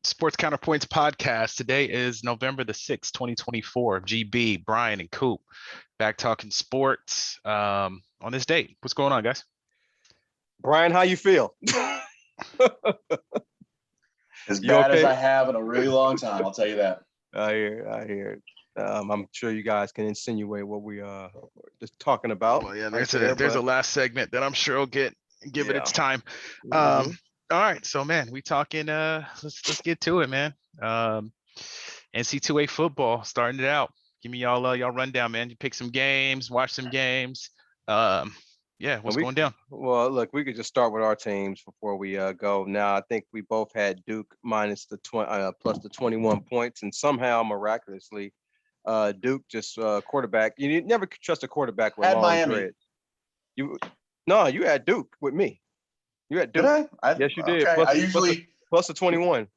Sports Counterpoints podcast. Today is November the 6th, 2024. GB, Brian, and Coop back talking sports on this date. What's going on, guys? Brian, how you feel? As bad as I have in a really long time, I'll tell you that. I hear. I'm sure you guys can insinuate what we are just talking about. Well, yeah, there's a last segment that I'm sure will give it its time. All right, so man, we talking. Let's get to it, man. NC2A football starting it out. Give me y'all rundown, man. You pick some games, watch some games. What's going down? Well, look, we could just start with our teams before we go. Now, I think we both had Duke minus the plus the 21 points, and somehow miraculously, Duke just quarterback. You never trust a quarterback with long Miami. Dreads. You had Duke with me. You had Duke. Did I? Yes, you did. Okay. Plus the 21.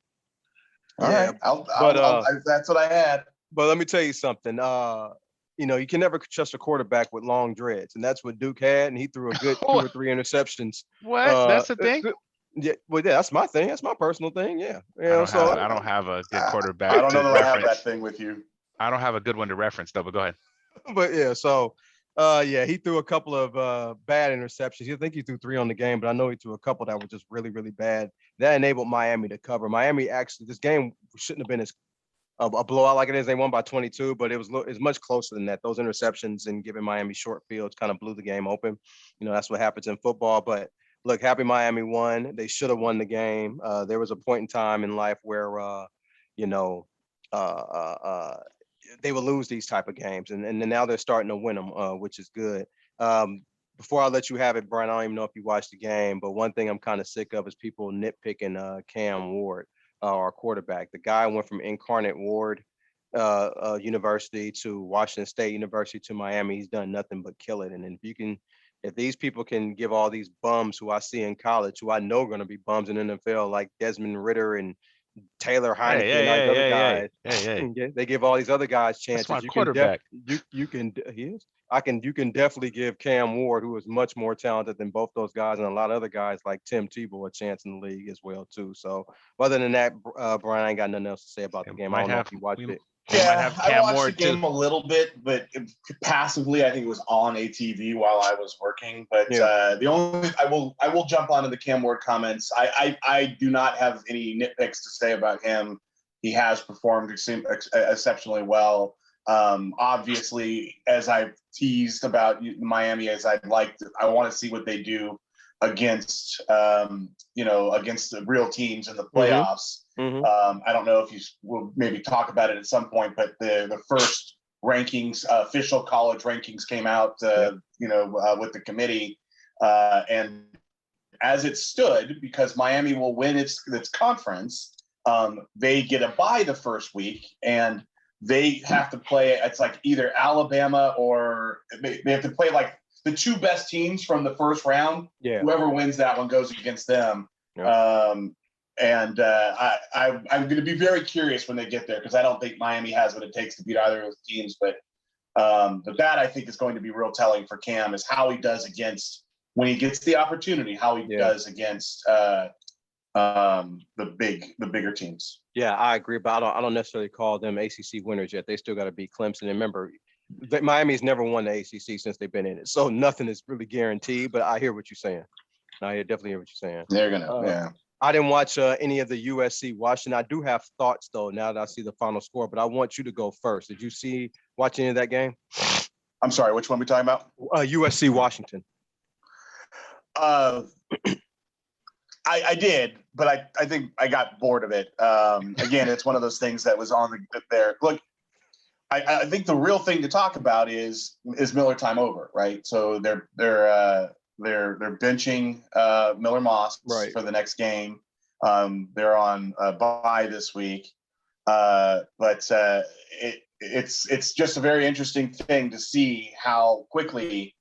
All right. That's what I had. But let me tell you something. You can never trust a quarterback with long dreads, and that's what Duke had, and he threw a good 2 or 3 interceptions. What? That's the thing? Yeah, that's my thing. That's my personal thing. Yeah. I don't have a good quarterback. I don't know that I have that thing with you. I don't have a good one to reference though, but go ahead. But yeah, so he threw a couple of bad interceptions. I think he threw 3 on the game, but I know he threw a couple that were just really, really bad. That enabled Miami to cover. Miami actually, this game shouldn't have been as a blowout like it is. They won by 22, but it was much closer than that. Those interceptions and giving Miami short fields kind of blew the game open. That's what happens in football. But look, happy Miami won. They should have won the game. There was a point in time in life where, they will lose these type of games, and now they're starting to win them, which is good. Before I let you have it, Brian, I don't even know if you watched the game, but one thing I'm kind of sick of is people nitpicking Cam Ward, our quarterback. The guy went from Incarnate Ward University to Washington State University to Miami. He's done nothing but kill it. And if these people can give all these bums who I see in college, who I know are going to be bums in the NFL, like Desmond Ritter and Taylor Heineke, they give all these other guys chances. That's my quarterback. You can definitely give Cam Ward, who is much more talented than both those guys, and a lot of other guys like Tim Tebow, a chance in the league as well too. So other than that, Brian, I ain't got nothing else to say about the game. I don't know if you watched it. Yeah, I watched the game a little bit, but passively, I think it was on ATV while I was working. But I will jump onto the Cam Ward comments. I do not have any nitpicks to say about him. He has performed exceptionally well. Obviously, as I've teased about Miami, I want to see what they do against the real teams in the playoffs. I don't know if you will maybe talk about it at some point, but the first rankings, official college rankings came out, with the committee, and as it stood, because Miami will win its conference, they get a bye the first week, and they have to play. It's like either Alabama or they have to play like the 2 best teams from the first round. Yeah. Whoever wins that one goes against them. Yeah. I'm going to be very curious when they get there, because I don't think Miami has what it takes to beat either of those teams. But that I think is going to be real telling for Cam, is how he does against, when he gets the opportunity, how he does against the bigger teams. Yeah, I agree, but I don't necessarily call them ACC winners yet. They still got to beat Clemson. And remember, Miami's never won the ACC since they've been in it, so nothing is really guaranteed. But I hear what you're saying. I definitely hear what you're saying. They're gonna, I didn't watch any of the USC Washington. I do have thoughts though now that I see the final score, but I want you to go first. Did you watch any of that game? I'm sorry, which one are we talking about? USC Washington. I did, but I think I got bored of it. Again, it's one of those things that was on there. Look, I think the real thing to talk about is Miller time over, right? So they're benching Miller Moss for the next game. They're on bye this week, but it's just a very interesting thing to see how quickly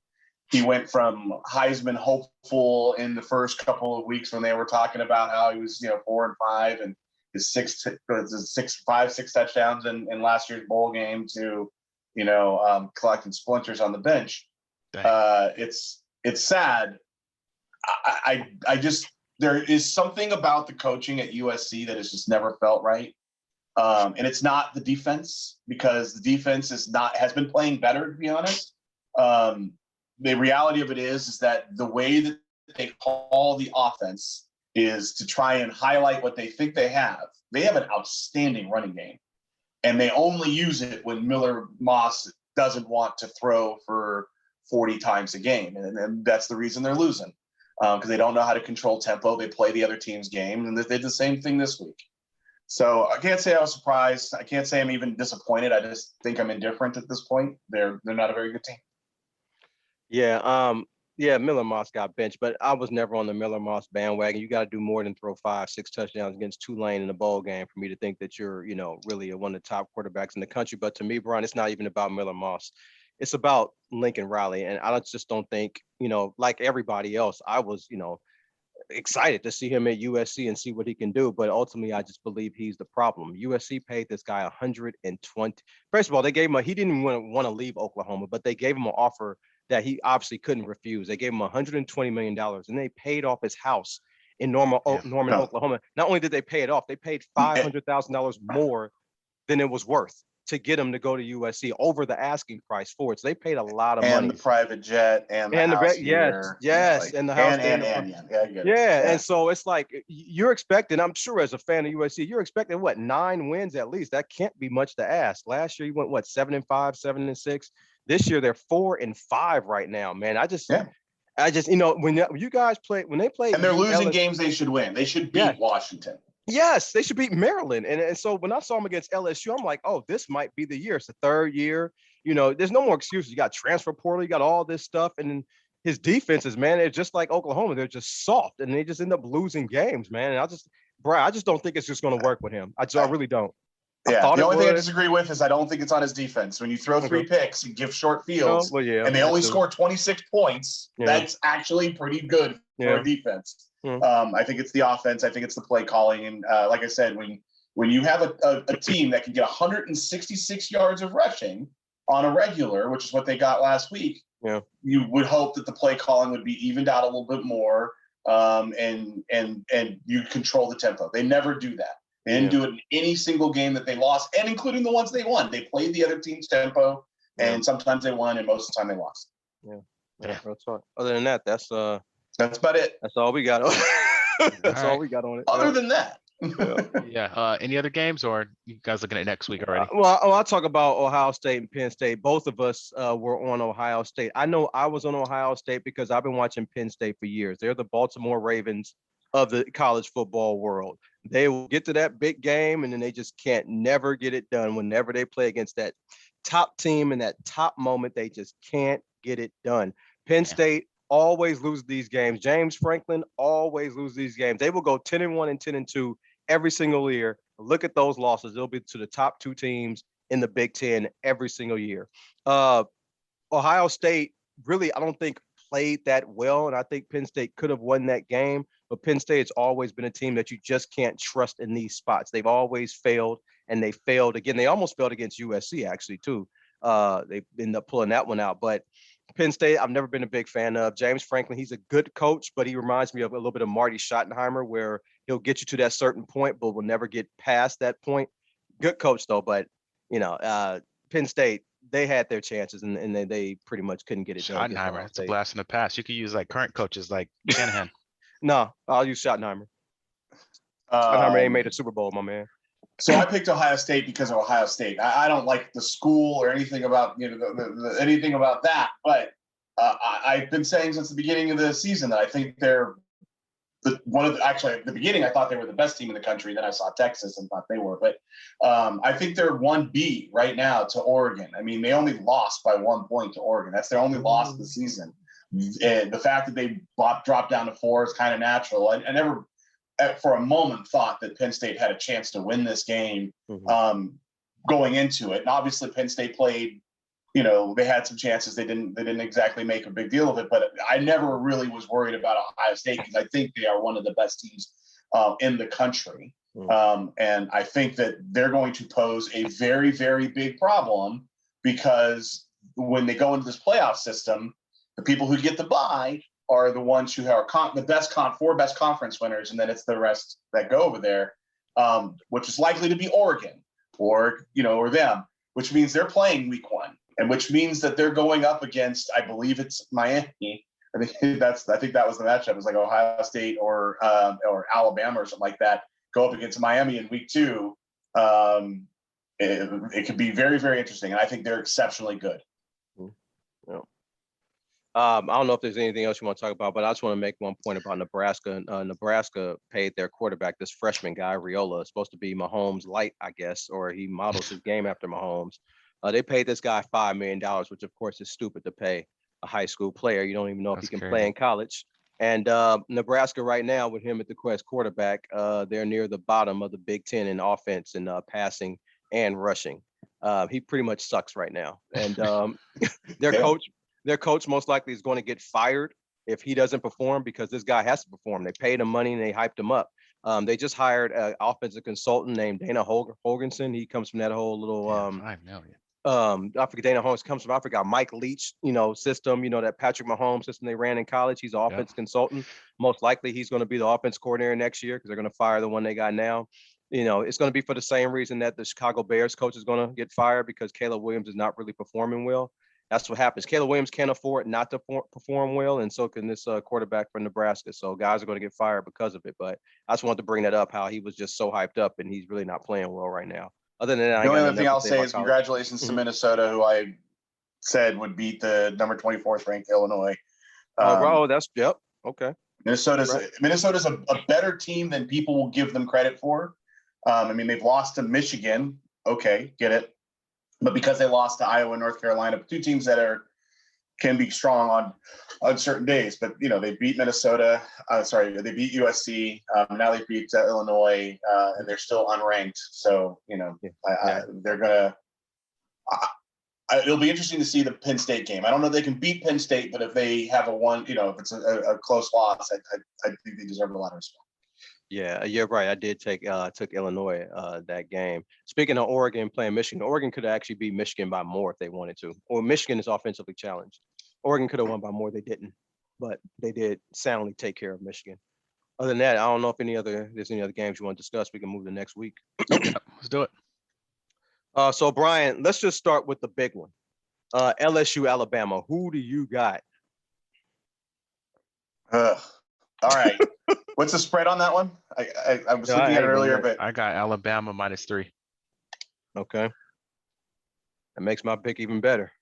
he went from Heisman hopeful in the first couple of weeks when they were talking about how he was 4-5 and his six touchdowns in last year's bowl game to collecting splinters on the bench. It's sad. I just there is something about the coaching at USC that has just never felt right. And it's not the defense, because the defense has been playing better, to be honest. The reality of it is that the way that they call the offense is to try and highlight what they think they have. They have an outstanding running game, and they only use it when Miller Moss doesn't want to throw for 40 times a game. And that's the reason they're losing, because they don't know how to control tempo. They play the other team's game, and they did the same thing this week. So I can't say I was surprised. I can't say I'm even disappointed. I just think I'm indifferent at this point. They're not a very good team. Yeah, Miller Moss got benched, but I was never on the Miller Moss bandwagon. You got to do more than throw 5-6 touchdowns against Tulane in a bowl game for me to think that you're, really one of the top quarterbacks in the country. But to me, Brian, it's not even about Miller Moss. It's about Lincoln Riley. And I just don't think, like everybody else, I was, excited to see him at USC and see what he can do. But ultimately, I just believe he's the problem. USC paid this guy 120. First of all, they gave him he didn't want to leave Oklahoma, but they gave him an offer that he obviously couldn't refuse. They gave him $120 million, and they paid off his house in Norman, Oklahoma. Not only did they pay it off, they paid $500,000 more than it was worth to get him to go to USC over the asking price for it. So they paid a lot of money. And the private jet and the house here. Yes, and the house and so it's like you're expecting, I'm sure as a fan of USC, you're expecting 9 wins at least. That can't be much to ask. Last year you went 7-5, 7-6. This year they're 4-5 right now, man. I just when you guys play, when they play, and they're losing games they should win. They should beat Washington. Yes, they should beat Maryland. And so when I saw them against LSU, I'm like, oh, this might be the year. It's the third year. There's no more excuses. You got transfer portal, you got all this stuff. And then his defenses, man, they're just like Oklahoma. They're just soft, and they just end up losing games, man. And I just don't think it's just going to work with him. I really don't. Yeah, the only thing I disagree with is I don't think it's on his defense. When you throw 3 picks and give short fields, and they only score 26 points, that's actually pretty good for a defense. I think it's the offense. I think it's the play calling. And like I said, when you have a team that can get 166 yards of rushing on a regular, which is what they got last week, you would hope that the play calling would be evened out a little bit more, and you control the tempo. They never do that. They didn't do it in any single game that they lost, and including the ones they won. They played the other team's tempo, and sometimes they won, and most of the time they lost. Yeah. That's all. Other than that, that's about it. That's all we got. That's all we got on it. Other than that. Any other games, or you guys looking at next week already? I'll talk about Ohio State and Penn State. Both of us were on Ohio State. I know I was on Ohio State because I've been watching Penn State for years. They're the Baltimore Ravens of the college football world. They will get to that big game, and then they just can't never get it done. Whenever they play against that top team in that top moment, they just can't get it done. Penn State always lose these games. James Franklin always lose these games. They will go 10-1 and 10-2 every single year. Look at those losses. They'll be to the top 2 teams in the Big Ten every single year. Ohio State really, I don't think, played that well, and I think Penn State could have won that game, but Penn State's always been a team that you just can't trust in these spots. They've always failed, and they failed again. They almost failed against USC, actually, too. They ended up pulling that one out, but Penn State, I've never been a big fan of. James Franklin, he's a good coach, but he reminds me of a little bit of Marty Schottenheimer, where he'll get you to that certain point, but will never get past that point. Good coach, though, but, Penn State, they had their chances, and they pretty much couldn't get it done. Schottenheimer, it's a blast in the past. You could use current coaches like Shanahan. No, I'll use Schottenheimer. Schottenheimer ain't made a Super Bowl, my man. So I picked Ohio State because of Ohio State. I don't like the school or anything about anything about that, but I've been saying since the beginning of the season that I think they're actually at the beginning I thought they were the best team in the country. Then I saw Texas and thought they were, but I think they're 1B right now to Oregon. I mean, they only lost by 1 point to Oregon. That's their only loss of the season. And the fact that they dropped down to 4 is kind of natural. I never for a moment thought that Penn State had a chance to win this game going into it. And obviously Penn State played, they had some chances. They didn't exactly make a big deal of it, but I never really was worried about Ohio State because I think they are one of the best teams in the country. And I think that they're going to pose a very, very big problem because when they go into this playoff system, the people who get the bye are the ones who are the four best conference winners, and then it's the rest that go over there, which is likely to be Oregon or them, which means they're playing week 1, and which means that they're going up against, I believe it's Miami. I think that was the matchup. It was like Ohio State or Alabama or something like that go up against Miami in week 2. It could be very, very interesting, and I think they're exceptionally good. Yeah. I don't know if there's anything else you want to talk about, but I just want to make one point about Nebraska. Nebraska paid their quarterback, this freshman guy, Riola, supposed to be Mahomes light, I guess, or he models his game after Mahomes. They paid this guy $5 million, which of course is stupid to pay a high school player. You don't even know if he can play in college. And Nebraska right now, with him at the quest quarterback, they're near the bottom of the Big Ten in offense and passing and rushing. He pretty much sucks right now. And their coach most likely is going to get fired if he doesn't perform, because this guy has to perform. They paid him money and they hyped him up. They just hired an offensive consultant named Dana Holgerson. He comes from that whole little $5 million. I forget Dana Holmes comes from. I forgot Mike Leach, system. That Patrick Mahomes system they ran in college. He's an offense consultant. Most likely, he's going to be the offense coordinator next year because they're going to fire the one they got now. It's going to be for the same reason that the Chicago Bears coach is going to get fired, because Caleb Williams is not really performing well. That's what happens. Caleb Williams can't afford not to perform well, and so can this quarterback for Nebraska. So guys are going to get fired because of it. But I just wanted to bring that up, how he was just so hyped up, and he's really not playing well right now. Other than that, the only other thing I'll say is congratulations to Minnesota, who I said would beat the number 24th ranked Illinois. Okay. Minnesota's a better team than people will give them credit for. They've lost to Michigan. Okay, get it. But because they lost to Iowa and North Carolina, 2 teams that can be strong on certain days. But, they beat Minnesota. They beat USC. Now they beat Illinois, and they're still unranked. So, they're going to it'll be interesting to see the Penn State game. I don't know if they can beat Penn State, but if they have if it's a close loss, I think they deserve a lot of respect. Yeah, you're right. I did took Illinois that game. Speaking of Oregon playing Michigan, Oregon could have actually beat Michigan by more if they wanted to. Or Michigan is offensively challenged. Oregon could have won by more. They didn't, but they did soundly take care of Michigan. Other than that, I don't know if there's any other games you want to discuss. We can move to next week. Let's do it. So Brian, let's just start with the big one. LSU, Alabama. Who do you got? All right. What's the spread on that one? I was looking at it earlier, but I got Alabama -3. Okay. That makes my pick even better.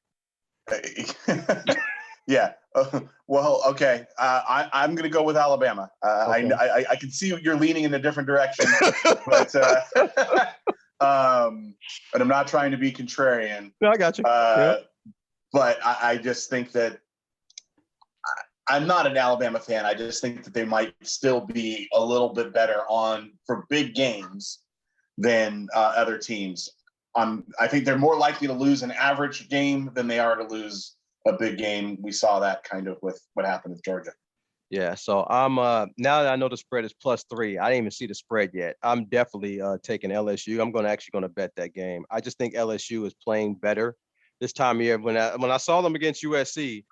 Yeah. Well, okay. I'm going to go with Alabama. Okay. I can see you're leaning in a different direction, but and I'm not trying to be contrarian. No, I got you. But I just think that I'm not an Alabama fan. I just think that they might still be a little bit better for big games than other teams. I think they're more likely to lose an average game than they are to lose a big game. We saw that kind of with what happened with Georgia. Yeah, so I'm now that I know the spread is +3, I didn't even see the spread yet. I'm definitely taking LSU. I'm actually going to bet that game. I just think LSU is playing better this time of year. When I saw them against USC,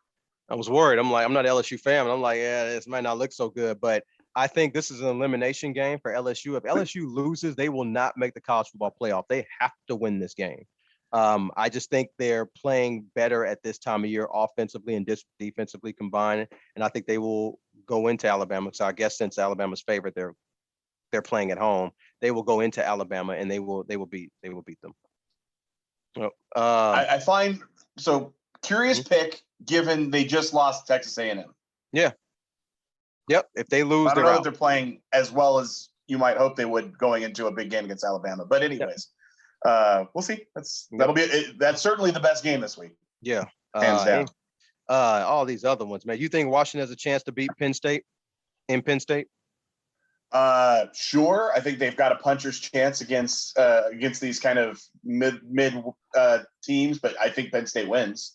I was worried. I'm like, I'm not an LSU fan. And I'm like, yeah, this might not look so good. But I think this is an elimination game for LSU. If LSU loses, they will not make the college football playoff. They have to win this game. I just think they're playing better at this time of year, offensively and defensively combined. And I think they will go into Alabama. So I guess since Alabama's favorite, they're playing at home. They will go into Alabama and they will beat them. I find so curious pick, given they just lost Texas A&M. Yeah. Yep. If they lose, I don't know if they're playing as well as you might hope they would going into a big game against Alabama. But anyways, we'll see. That's certainly the best game this week. Yeah. Hands down. All these other ones, man. You think Washington has a chance to beat Penn State in Penn State? Sure. I think they've got a puncher's chance against these kind of mid teams, but I think Penn State wins.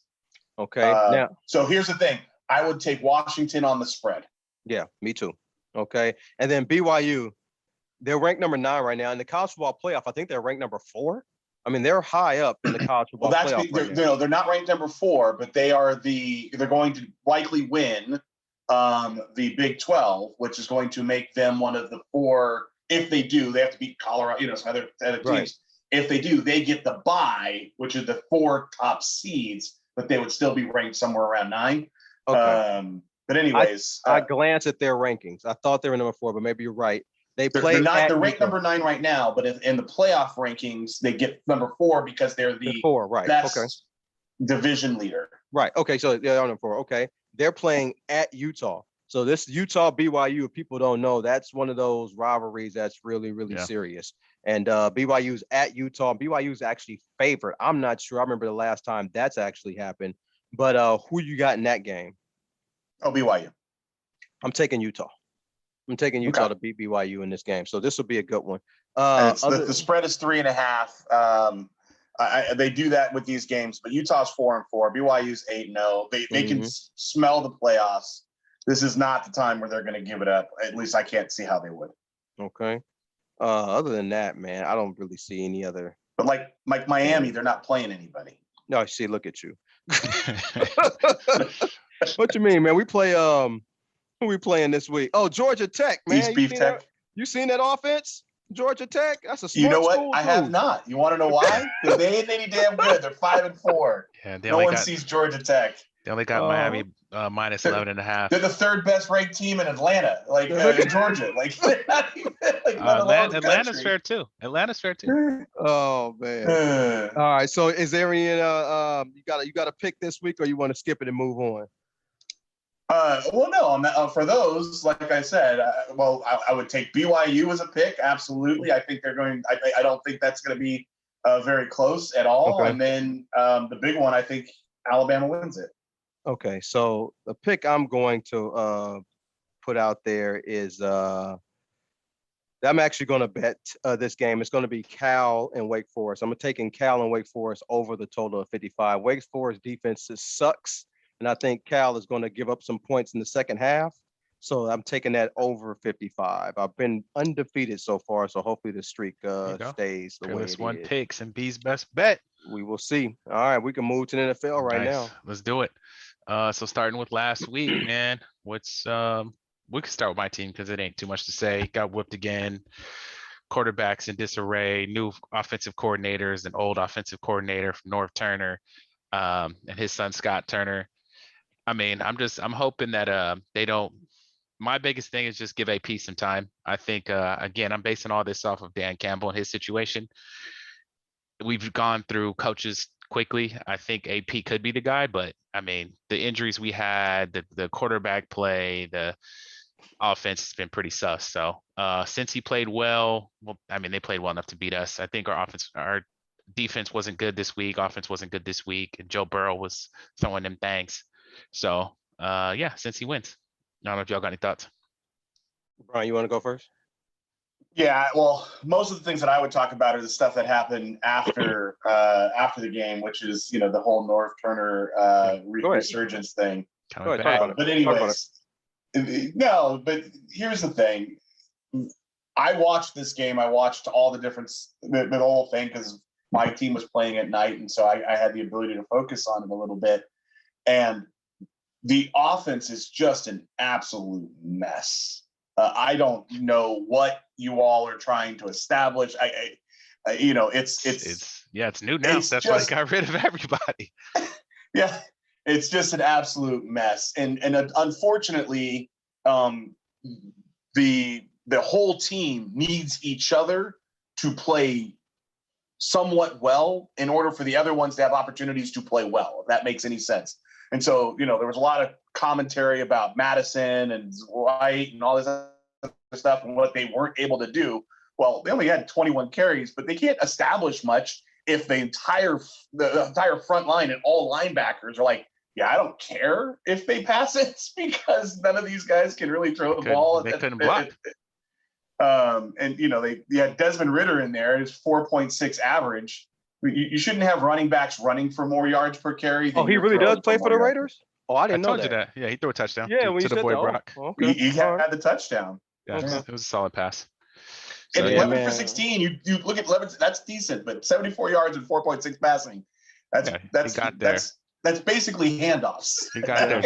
Okay. So here's the thing. I would take Washington on the spread. Yeah, me too. Okay. And then BYU, they're ranked number 9 right now. In the college football playoff, I think they're ranked number 4. I mean, they're high up in the college football playoff. They're not ranked number 4, but they're going to likely win the Big 12, which is going to make them one of the 4. If they do, they have to beat Colorado, some other teams. Right. If they do, they get the bye, which are the 4 top seeds, but they would still be ranked somewhere around 9. Okay. But anyways, I glanced at their rankings. I thought they were number 4, but maybe you're right. They're ranked number 9 right now, but in the playoff rankings, they get number 4 because they're the 4, right? best division leader. Right. Okay. So they're on number 4. Okay. They're playing at Utah. So this Utah BYU, if people don't know, that's one of those rivalries that's really, really serious. And BYU's at Utah. BYU's actually favored. I'm not sure. I remember the last time that's actually happened. But who you got in that game? Oh, BYU. I'm taking Utah. I'm taking Utah to beat BYU in this game. So this will be a good one. The spread is 3.5. They do that with these games, but Utah's 4-4. BYU's 8-0. They can smell the playoffs. This is not the time where they're going to give it up. At least I can't see how they would. Okay. Other than that, man, I don't really see any other. But like Miami, they're not playing anybody. No, see, look at you. What you mean, man? We play who we playing this week? Oh, Georgia Tech, man. East Beef Tech. You seen that offense? Georgia Tech? That's a sports You know what? school, I have not. You want to know why? Because they ain't any damn good. They're 5-4. Yeah, no one sees Georgia Tech. They only got Miami minus 11.5. They're the 3rd best ranked team in Atlanta, in Georgia. They're not even Atlanta's fair too. Oh man. All right. So is there any you got to pick this week, or you want to skip it and move on? Well, no. For those, like I said, I would take BYU as a pick. Absolutely. I think they're going. I don't think that's going to be very close at all. Okay. And then the big one, I think Alabama wins it. Okay, so the pick I'm going to put out there is I'm actually going to bet this game. It's going to be Cal and Wake Forest. I'm taking Cal and Wake Forest over the total of 55. Wake Forest defense sucks, and I think Cal is going to give up some points in the second half. So I'm taking that over 55. I've been undefeated so far, so hopefully the streak stays the way it is. One picks and B's best bet. We will see. All right, we can move to the NFL right now. Let's do it. So starting with last week, man, we could start with my team because it ain't too much to say. Got whipped again. Quarterbacks in disarray, new offensive coordinators, an old offensive coordinator from North Turner, and his son Scott Turner. I mean, I'm hoping that they don't. My biggest thing is just give AP some time. I think again, I'm basing all this off of Dan Campbell and his situation. We've gone through coaches quickly. I think AP could be the guy, but I mean, the injuries we had, the quarterback play, the offense has been pretty sus. So since he played well, I mean, they played well enough to beat us. I think our defense wasn't good this week. Offense wasn't good this week. And Joe Burrow was throwing them thanks. So since he wins. I don't know if y'all got any thoughts. Brian, you want to go first? Yeah, well, most of the things that I would talk about are the stuff that happened after the game, which is the whole North Turner resurgence thing. But anyways, no. But here's the thing: I watched this game. I watched all the whole thing because my team was playing at night, and so I had the ability to focus on it a little bit. And the offense is just an absolute mess. I don't know what you all are trying to establish. It's new now. That's why they got rid of everybody. Yeah, it's just an absolute mess. And unfortunately, the whole team needs each other to play somewhat well in order for the other ones to have opportunities to play well, if that makes any sense. And so, there was a lot of commentary about Madison and White and all this other stuff and what they weren't able to do. Well, they only had 21 carries, but they can't establish much if the entire front line and all linebackers are like, yeah, I don't care if they pass it because none of these guys can really throw the ball. They couldn't block. They had Desmond Ridder in there. It's 4.6 average. You shouldn't have running backs running for more yards per carry. Oh, he really does play for the Raiders? Oh, I didn't know that. You that. Yeah, he threw a touchdown. Yeah, to the boy Brock. Okay. He had the touchdown. Yeah, Okay. It was a solid pass. So, 11 for 16. You look at 11. That's decent, but 74 yards and 4.6 passing. That's That's basically handoffs. He got there.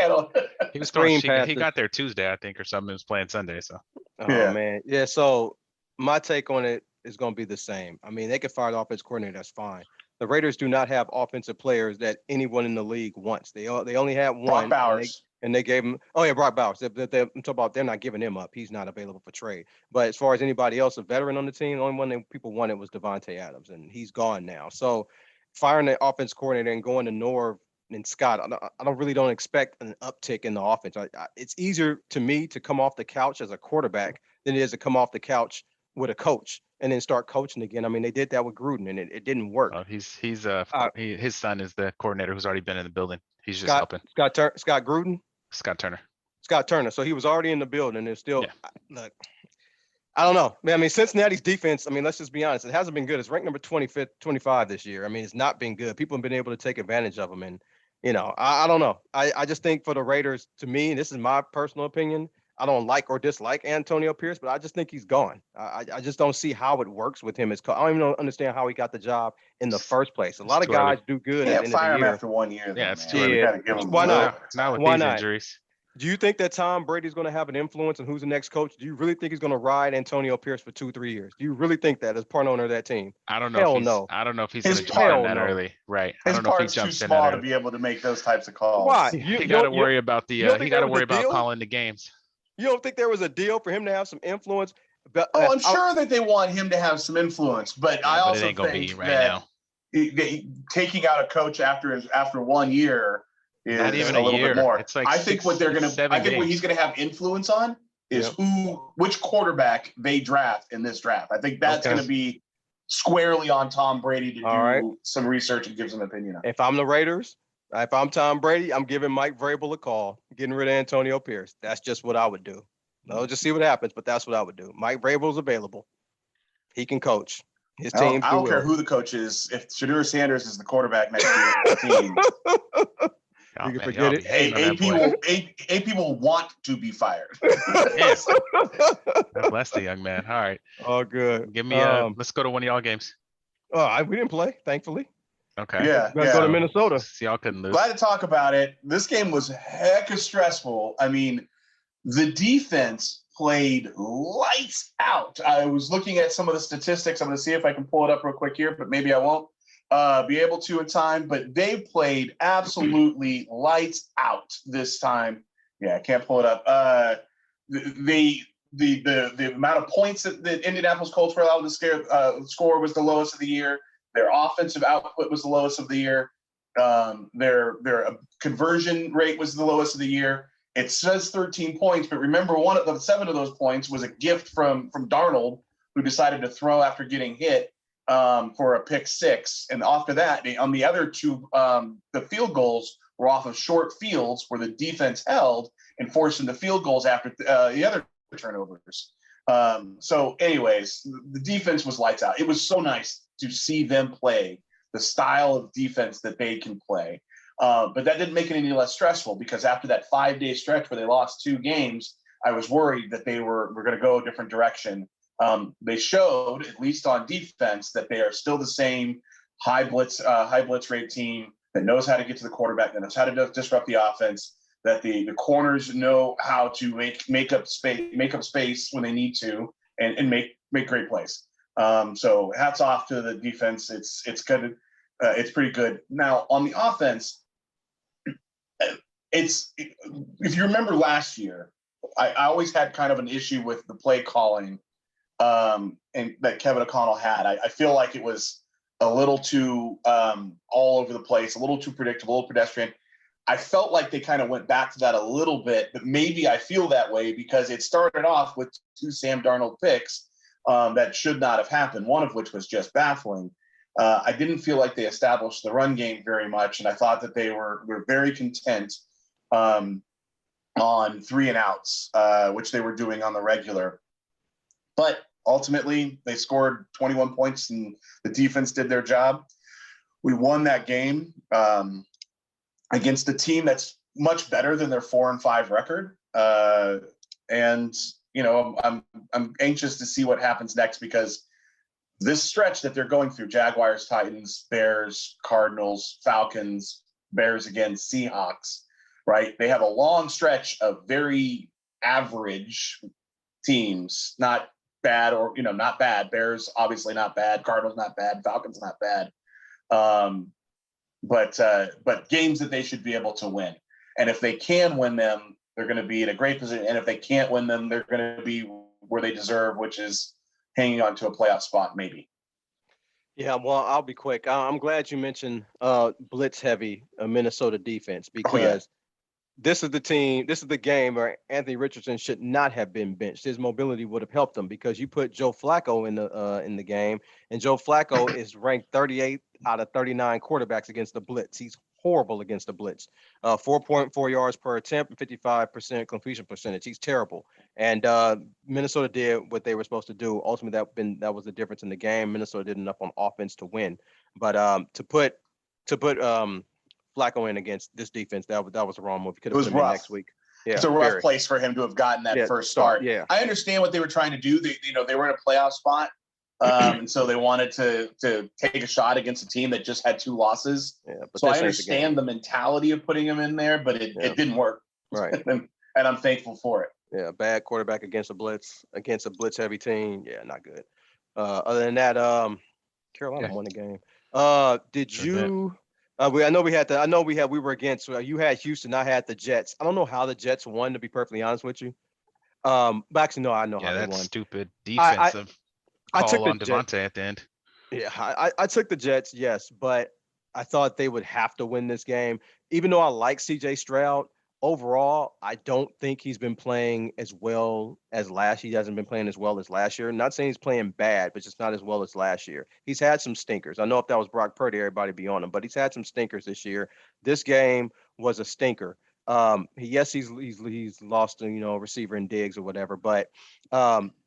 He was Screen throwing. He passes. got there Tuesday, I think, or something. He was playing Sunday, so. Oh Yeah. man, yeah. So my take on it is going to be the same. I mean, they can fire the offense coordinator. That's fine. The Raiders do not have offensive players that anyone in the league wants. They only had one. Brock Bowers. And they gave him. Oh yeah, Brock Bowers. I'm talking about. They're not giving him up. He's not available for trade. But as far as anybody else, a veteran on the team, the only one that people wanted was Devontae Adams, and he's gone now. So firing the offense coordinator and going to Norv and Scott, I don't expect an uptick in the offense. It's easier to me to come off the couch as a quarterback than it is to come off the couch with a coach and then start coaching again. I mean, they did that with Gruden, and it didn't work. His son is the coordinator who's already been in the building. He's just helping. Scott Gruden. Scott Turner. So he was already in the building. And it's still look. I don't know. I mean, Cincinnati's defense, I mean, let's just be honest. It hasn't been good. It's ranked number 25 this year. I mean, it's not been good. People have been able to take advantage of them. And, I don't know. I just think for the Raiders, to me, and this is my personal opinion, I don't like or dislike Antonio Pierce, but I just think he's gone. I just don't see how it works with him. I don't even understand how he got the job in the first place. A lot of guys do good at the end of the year. After 1 year. Yeah, it's too early. Why not? Not with Why these not? injuries. Do you think that Tom Brady's going to have an influence on who's the next coach? Do you really think he's going to ride Antonio Pierce for 2-3 years? Do you really think that as part owner of that team? I don't know. I don't know if he's going to jump in that early. Right. I His don't know if he part's too jumps in small that to early. be able to make those types of calls. Why? He got to worry about the. He got to worry about calling the games. You don't think there was a deal for him to have some influence? I'm sure that they want him to have some influence, but I also think that taking out a coach after 1 year is not even a little bit more. It's like I think what he's going to have influence on is which quarterback they draft in this draft. I think that's going to be squarely on Tom Brady to do some research and give some opinion on. If I'm the Raiders, if I'm Tom Brady, I'm giving Mike Vrabel a call, getting rid of Antonio Pierce. That's just what I would do. No, just see what happens, but that's what I would do. Mike Vrabel's available. He can coach. His team. I don't care who the coach is. If Shadur Sanders is the quarterback next year on the team, you can forget it. AP will want to be fired. Yes. God bless the young man. All right. Oh, good. Give me let's go to one of y'all games. Oh, we didn't play, thankfully. Okay. Yeah. Let's go to Minnesota. See, y'all couldn't lose. Glad to talk about it. This game was hecka stressful. I mean, the defense played lights out. I was looking at some of the statistics. I'm going to see if I can pull it up real quick here, but maybe I won't be able to in time. But they played absolutely lights out this time. Yeah, I can't pull it up. The amount of points that Indianapolis Colts were allowed to score was the lowest of the year. Their offensive output was the lowest of the year. Their conversion rate was the lowest of the year. It says 13 points, but remember, 7 of those points was a gift from Darnold, who decided to throw after getting hit for a pick six. And after that, on the other two, the field goals were off of short fields where the defense held and forced into field goals after the other turnovers. So anyways, the defense was lights out. It was so nice to see them play the style of defense that they can play. But that didn't make it any less stressful, because after that 5-day stretch where they lost 2 games, I was worried that they were going to go a different direction. They showed, at least on defense, that they are still the same high blitz rate team that knows how to get to the quarterback, that knows how to disrupt the offense, that the corners know how to make up space when they need to, and make great plays. So hats off to the defense. It's good. It's pretty good. Now on the offense, if you remember last year, I always had kind of an issue with the play calling and that Kevin O'Connell had. I feel like it was a little too all over the place, a little too predictable, a little pedestrian. I felt like they kind of went back to that a little bit, but maybe I feel that way because it started off with 2 Sam Darnold picks that should not have happened, one of which was just baffling. I didn't feel like they established the run game very much, and I thought that they were very content on 3 and outs, which they were doing on the regular. But ultimately, they scored 21 points, and the defense did their job. We won that game against a team that's much better than their 4-5 record. And you know, I'm anxious to see what happens next, because this stretch that they're going through, Jaguars, Titans, Bears, Cardinals, Falcons, Bears against Seahawks, right? They have a long stretch of very average teams, not bad or, not bad. Bears, obviously not bad. Cardinals, not bad. Falcons, not bad. But games that they should be able to win. And if they can win them, they're going to be in a great position. And if they can't win them, they're going to be where they deserve, which is hanging on to a playoff spot, maybe. Yeah, well, I'll be quick. I'm glad you mentioned blitz heavy Minnesota defense because this is the game where Anthony Richardson should not have been benched. His mobility would have helped him because you put Joe Flacco in the game, and Joe Flacco is ranked 38 out of 39 quarterbacks against the blitz. He's horrible against the blitz. 4.4 yards per attempt and 55% completion percentage. He's terrible. And Minnesota did what they were supposed to do. Ultimately, that was the difference in the game. Minnesota did enough on offense to win. But to put Flacco in against this defense, that was the wrong move. Could have put him in next week. Yeah, it's a rough place for him to have gotten that first start. Yeah, I understand what they were trying to do. They were in a playoff spot, and so they wanted to take a shot against a team that just had 2 losses. Yeah, so I understand the mentality of putting him in there, but it didn't work. Right, and I'm thankful for it. Yeah, bad quarterback against a blitz heavy team. Yeah, not good. Other than that, Carolina won the game. Did you? We were against. You had Houston. I had the Jets. I don't know how the Jets won, to be perfectly honest with you. But actually, no, I know how they won. Yeah, that's stupid defensive call on Devontae at the end. Yeah, I took the Jets, yes, but I thought they would have to win this game. Even though I like CJ Stroud, overall, I don't think he's been playing as well as last year. He hasn't been playing as well as last year. Not saying he's playing bad, but just not as well as last year. He's had some stinkers. I know if that was Brock Purdy, everybody be on him, but he's had some stinkers this year. This game was a stinker. He's lost a receiver in Diggs or whatever, but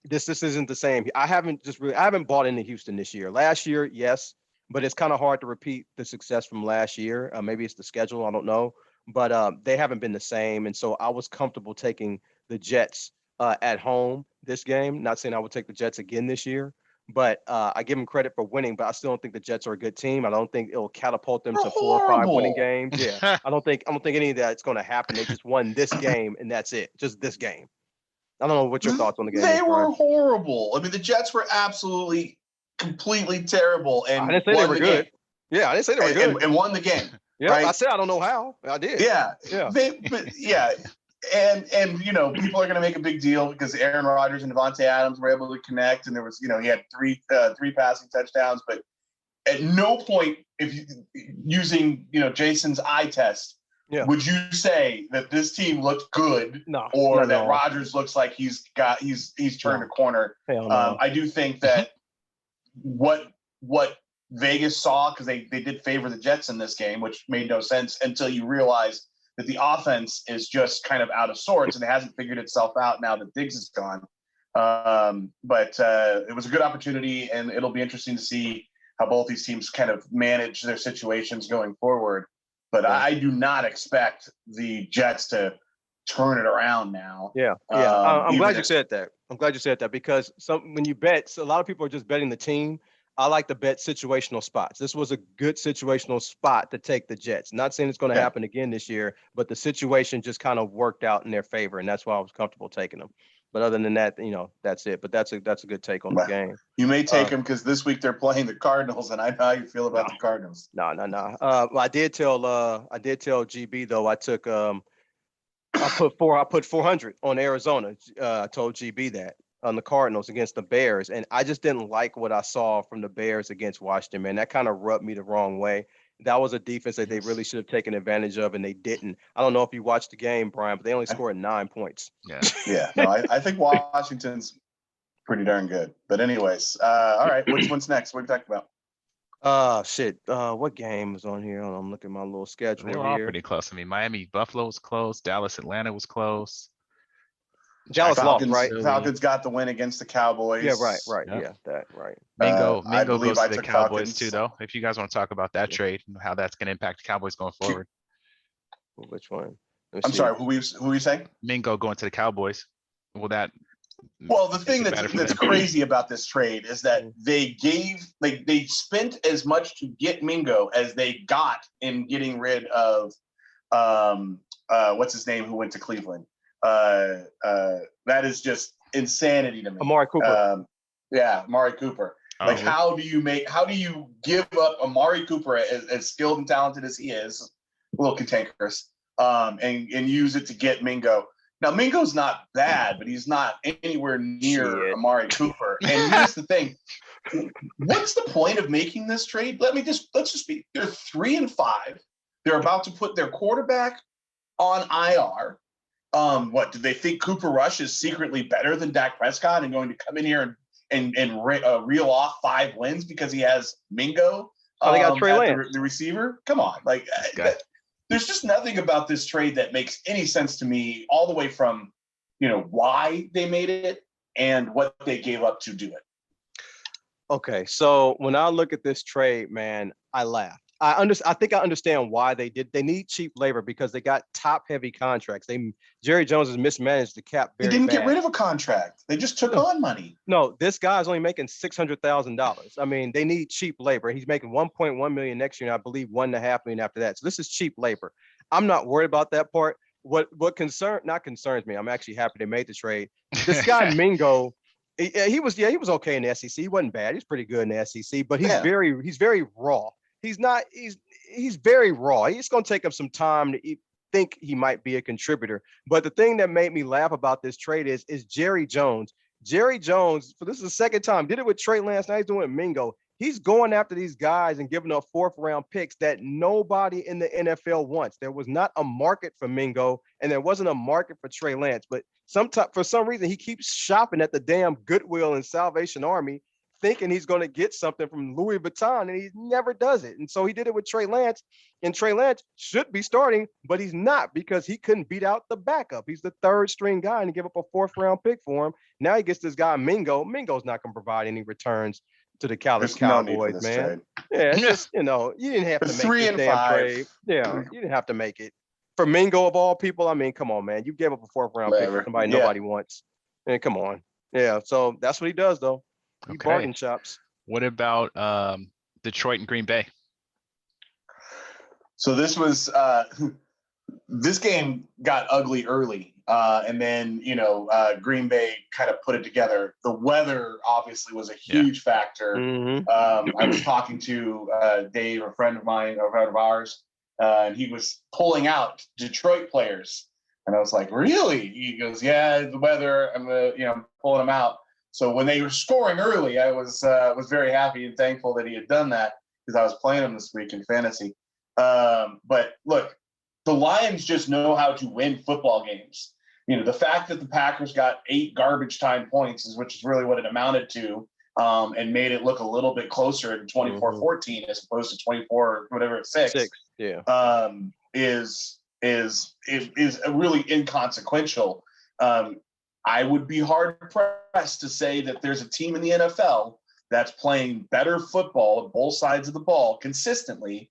this isn't the same. I haven't bought into Houston this year. Last year, yes, but it's kind of hard to repeat the success from last year. Maybe it's the schedule, I don't know. But they haven't been the same. And so I was comfortable taking the Jets at home this game. Not saying I would take the Jets again this year, but I give them credit for winning. But I still don't think the Jets are a good team. I don't think it'll catapult them to 4 or 5 winning games. Yeah, I don't think any of that's going to happen. They just won this game, and that's it. Just this game. I don't know what your thoughts on the game. They were horrible. I mean, the Jets were absolutely, completely terrible. And I didn't say they were good. Game. Yeah, I didn't say they were good. And won the game. Yeah, right? I said I don't know how. I did. Yeah. And people are going to make a big deal because Aaron Rodgers and Devontae Adams were able to connect, and there was, he had three passing touchdowns, but at no point, if you using Jason's eye test, would you say that this team looked good, that Rodgers looks like he's turned a corner? I do think that what Vegas saw, because they did favor the Jets in this game, which made no sense until you realize that the offense is just kind of out of sorts and it hasn't figured itself out now that Diggs is gone. But it was a good opportunity, and it'll be interesting to see how both these teams kind of manage their situations going forward. But I do not expect the Jets to turn it around now. I'm glad you said that. Because when you bet, a lot of people are just betting the team. I like to bet situational spots. This was a good situational spot to take the Jets. Not saying it's going to happen again this year, but the situation just kind of worked out in their favor, and that's why I was comfortable taking them. But other than that, that's it. But that's a good take on the game. You may take them because this week they're playing the Cardinals, and I know how you feel about the Cardinals. No. Well, I did tell GB though. I put 400 on Arizona. I told GB that on the Cardinals against the Bears, and I just didn't like what I saw from the Bears against Washington. Man, that kind of rubbed me the wrong way. That was a defense that they really should have taken advantage of, and they didn't. I don't know if you watched the game, Brian, but they only scored 9 points. No, I think Washington's pretty darn good. But anyways, all right, what's next? What are we talking about? What game is on here? I'm looking at my little schedule. They were all pretty close. I mean, Miami, Buffalo was close. Dallas, Atlanta was close. Dallas lost, right? Falcons got the win against the Cowboys. Yeah, right. Yeah, that right. Mingo goes to the Cowboys too, though. If you guys want to talk about that trade and how that's going to impact the Cowboys going forward. Which one? I'm sorry. Who are you saying? Mingo going to the Cowboys. Will that Well, the thing Makes it better for that's them. crazy about this trade is that they spent as much to get Mingo as they got in getting rid of what's his name who went to Cleveland. That is just insanity to me. Amari Cooper. Amari Cooper. Like, really? how do you give up Amari Cooper as skilled and talented as he is, a little cantankerous, and use it to get Mingo? Now, Mingo's not bad, but he's not anywhere near Amari Cooper. And here's the thing. What's the point of making this trade? Let's just be, they're 3-5. They're about to put their quarterback on IR. What, do they think Cooper Rush is secretly better than Dak Prescott and going to come in here and reel off 5 wins because he has Mingo? They got Trey Lance, the receiver. Come on, there's just nothing about this trade that makes any sense to me. All the way from, why they made it and what they gave up to do it. Okay, so when I look at this trade, man, I laugh. I think I understand why they did. They need cheap labor because they got top-heavy contracts. Jerry Jones has mismanaged the cap very bad. They didn't get rid of a contract. They just took on money. No, this guy's only making $600,000. I mean, they need cheap labor. He's making $1.1 million next year, and I believe $1.5 million after that. So this is cheap labor. I'm not worried about that part. What concerns me. I'm actually happy they made the trade. This guy Mingo, he was okay in the SEC. He wasn't bad. He's pretty good in the SEC, but he's very raw. He's very raw. It's going to take him some time to think he might be a contributor. But the thing that made me laugh about this trade is Jerry Jones. Jerry Jones, for this is the second time, did it with Trey Lance. Now he's doing it with Mingo. He's going after these guys and giving up 4th-round picks that nobody in the NFL wants. There was not a market for Mingo, and there wasn't a market for Trey Lance. But for some reason, he keeps shopping at the damn Goodwill and Salvation Army, thinking he's going to get something from Louis Vuitton, and he never does it. And so he did it with Trey Lance, and Trey Lance should be starting, but he's not because he couldn't beat out the backup. He's the 3rd-string guy, and he gave up a 4th-round pick for him. Now he gets this guy Mingo. Mingo's not going to provide any returns to the Dallas Cowboys, man. Trade. Yeah, it's just, you didn't have to make this damn trade. Yeah, you didn't have to make it. For Mingo, of all people, I mean, come on, man. You gave up a 4th-round pick for somebody nobody wants. Man, come on. Yeah, so that's what he does, though. He bargain shops. What about Detroit and Green Bay? So this was this game got ugly early, and then Green Bay kind of put it together. The weather obviously was a huge factor. Mm-hmm. I was talking to Dave, a friend of ours, and he was pulling out Detroit players, and I was like, "Really?" He goes, "Yeah, the weather. I'm pulling them out." So when they were scoring early, I was very happy and thankful that he had done that because I was playing him this week in fantasy. But look, the Lions just know how to win football games. The fact that the Packers got 8 garbage time points, which is really what it amounted to, and made it look a little bit closer in 24-14 as opposed to 24 whatever it's 6. Yeah. Is really inconsequential. I would be hard-pressed to say that there's a team in the NFL that's playing better football on both sides of the ball consistently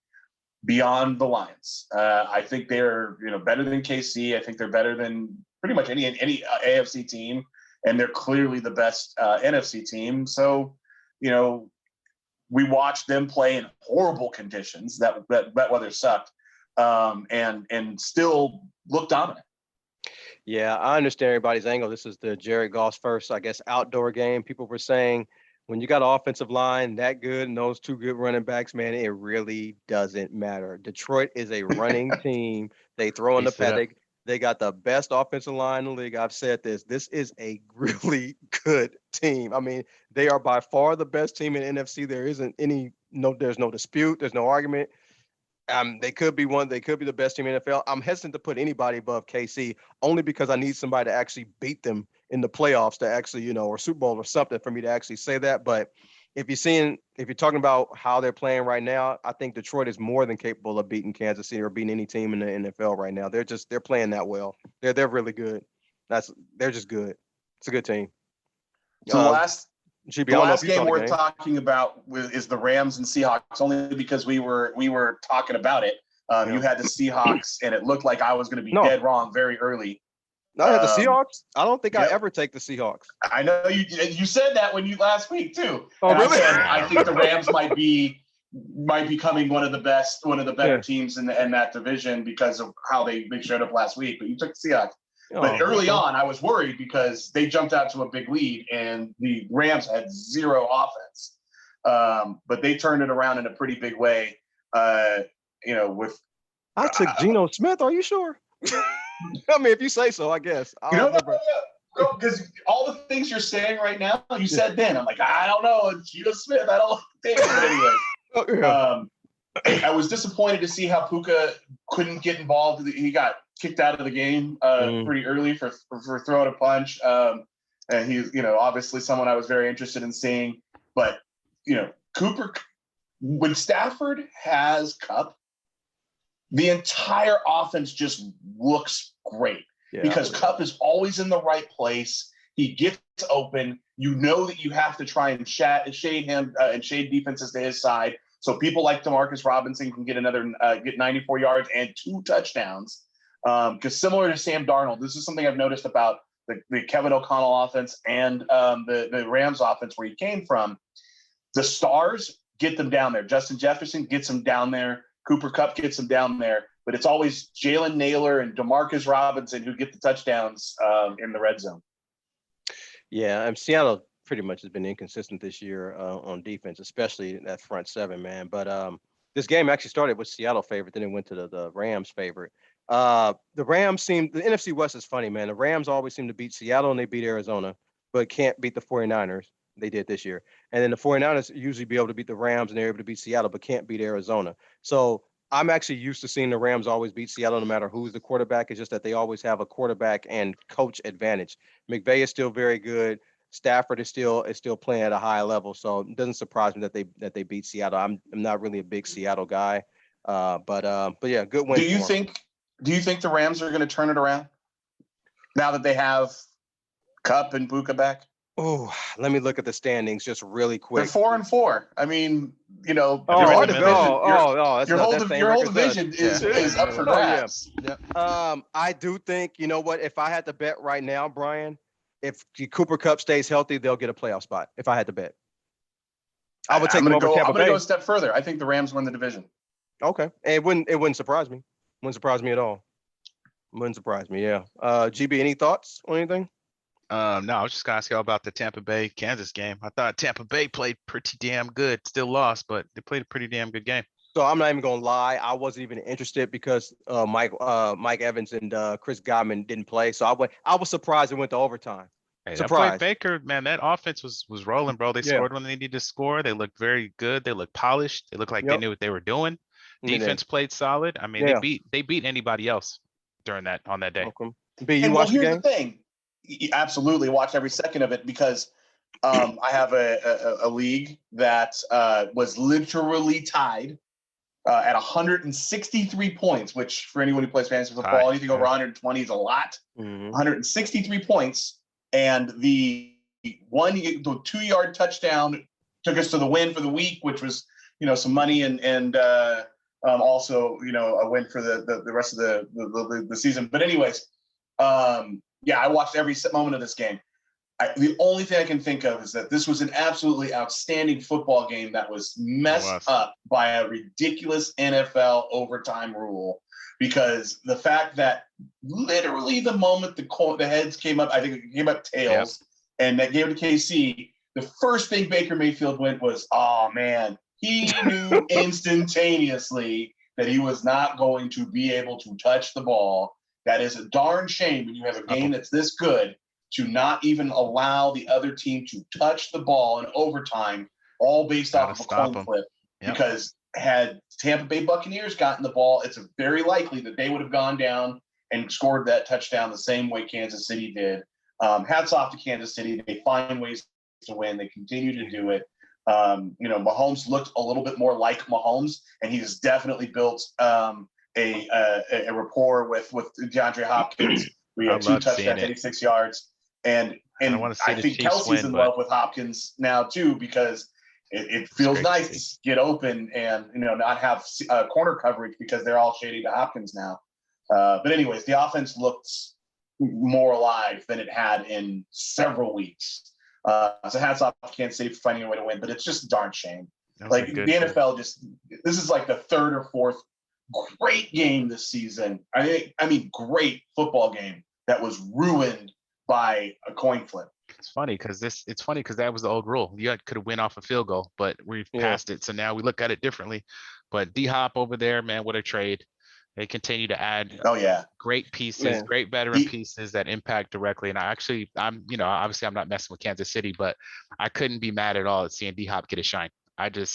beyond the Lions. I think they're better than KC. I think they're better than pretty much any AFC team, and they're clearly the best NFC team. So, we watched them play in horrible conditions. That weather sucked, and still look dominant. Yeah, I understand everybody's angle. This is the Jared Goff's first, I guess, outdoor game. People were saying when you got an offensive line that good and those 2 good running backs, man, it really doesn't matter. Detroit is a running team. They throw in the pad. They got the best offensive line in the league. I've said this. This is a really good team. I mean, they are by far the best team in the NFC. There isn't there's no dispute. There's no argument. They could be the best team in the NFL. I'm hesitant to put anybody above KC only because I need somebody to actually beat them in the playoffs to actually, or Super Bowl or something for me to actually say that. But if you're talking about how they're playing right now, I think Detroit is more than capable of beating Kansas City or beating any team in the NFL right now. They're playing that well. They're really good. They're just good. It's a good team. So the last game we're talking about is the Rams and Seahawks, only because we were talking about it. You had the Seahawks, and it looked like I was going to be dead wrong very early. Not at the Seahawks. I don't think I Yep. ever take the Seahawks. I know you said that when you last week too. Oh, And really? I said I think the Rams might be becoming one of the better Yeah. teams in that division because of how they showed up last week. But you took the Seahawks. Oh, But early okay. on, I was worried because they jumped out to a big lead and the Rams had zero offense. But they turned it around in a pretty big way. With I took Geno Smith. Are you sure? I mean, if you say so, I guess. because all the things you're saying right now, you said then. I'm like, I don't know, Geno Smith. I don't think. But anyway, I was disappointed to see how Puka couldn't get involved. He got kicked out of the game pretty early for throwing a punch. And he's, obviously someone I was very interested in seeing. But, Cooper, when Stafford has Kupp, the entire offense just looks great because Kupp is always in the right place. He gets open. You know that you have to try and shade him and shade defenses to his side. So people like Demarcus Robinson can get 94 yards and 2 touchdowns. Because similar to Sam Darnold, this is something I've noticed about the Kevin O'Connell offense and the Rams offense where he came from. The stars get them down there. Justin Jefferson gets them down there. Cooper Kupp gets them down there. But it's always Jalen Naylor and Demarcus Robinson who get the touchdowns in the red zone. Yeah, and Seattle pretty much has been inconsistent this year on defense, especially that front seven, man. But this game actually started with Seattle favorite, then it went to the Rams favorite. The NFC West is funny, man. The Rams always seem to beat Seattle and they beat Arizona, but can't beat the 49ers. They did this year. And then the 49ers usually be able to beat the Rams and they're able to beat Seattle, but can't beat Arizona. So I'm actually used to seeing the Rams always beat Seattle no matter who's the quarterback. It's just that they always have a quarterback and coach advantage. McVay is still very good. Stafford is still playing at a high level. So it doesn't surprise me that they beat Seattle. I'm not really a big Seattle guy. But yeah, good win. Do you think the Rams are going to turn it around now that they have Kupp and Puka back? Oh, let me look at the standings just really quick. They're 4-4. I mean, your whole division is up for grabs. I do think, you know what, if I had to bet right now, Brian, if Cooper Kupp stays healthy, they'll get a playoff spot. If I had to bet, I would take them over Tampa Bay. I'm going to go a step further. I think the Rams win the division. Okay, it wouldn't surprise me. Wouldn't surprise me at all. Wouldn't surprise me. Yeah. GB, any thoughts on anything? No, I was just gonna ask y'all about the Tampa Bay Kansas game. I thought Tampa Bay played pretty damn good. Still lost, but they played a pretty damn good game. So I'm not even gonna lie, I wasn't even interested because Mike Evans and Chris Godwin didn't play. So I was surprised it went to overtime. Hey, Surprised. Baker, man, that offense was rolling, bro. They scored when they needed to score. They looked very good. They looked polished. They looked like they knew what they were doing. Defense played solid. I mean, they beat anybody else on that day. Welcome. B, you watched the game? Here's the thing. Absolutely, watch every second of it because I have a league that was literally tied at 163 points, which for anyone who plays fantasy football, anything over 120 is a lot. 163 points, and the 2-yard touchdown took us to the win for the week, which was some money and also a win for the rest of the season. But anyways. Yeah, I watched every moment of this game. The only thing I can think of is that this was an absolutely outstanding football game that was messed up by a ridiculous NFL overtime rule. Because the fact that literally the moment the heads came up, I think it came up tails, and that gave it to KC, the first thing Baker Mayfield went was, oh, man, he knew instantaneously that he was not going to be able to touch the ball. That is a darn shame when you have a game that's this good to not even allow the other team to touch the ball in overtime, all based off of a coin flip. Because had Tampa Bay Buccaneers gotten the ball, it's very likely that they would have gone down and scored that touchdown the same way Kansas City did. Hats off to Kansas City. They find ways to win. They continue to do it. Mahomes looked a little bit more like Mahomes, and he's definitely built a rapport with DeAndre Hopkins. We had 2 touchdowns, 86 yards. And I think Kelsey's in love with Hopkins now too, because it feels nice to get open and not have corner coverage because they're all shady to Hopkins now. But anyways, the offense looked more alive than it had in several weeks. So hats off to Kansas City for finding a way to win, but it's just a darn shame. Like the NFL this is like the third or fourth great game this season. I mean, great football game that was ruined by a coin flip. It's funny because that was the old rule. You could win off a field goal, but we've passed it. So now we look at it differently. But D-Hop over there, man, what a trade. They continue to add great pieces, great veteran pieces that impact directly. And obviously I'm not messing with Kansas City, but I couldn't be mad at all at seeing D-Hop get a shine.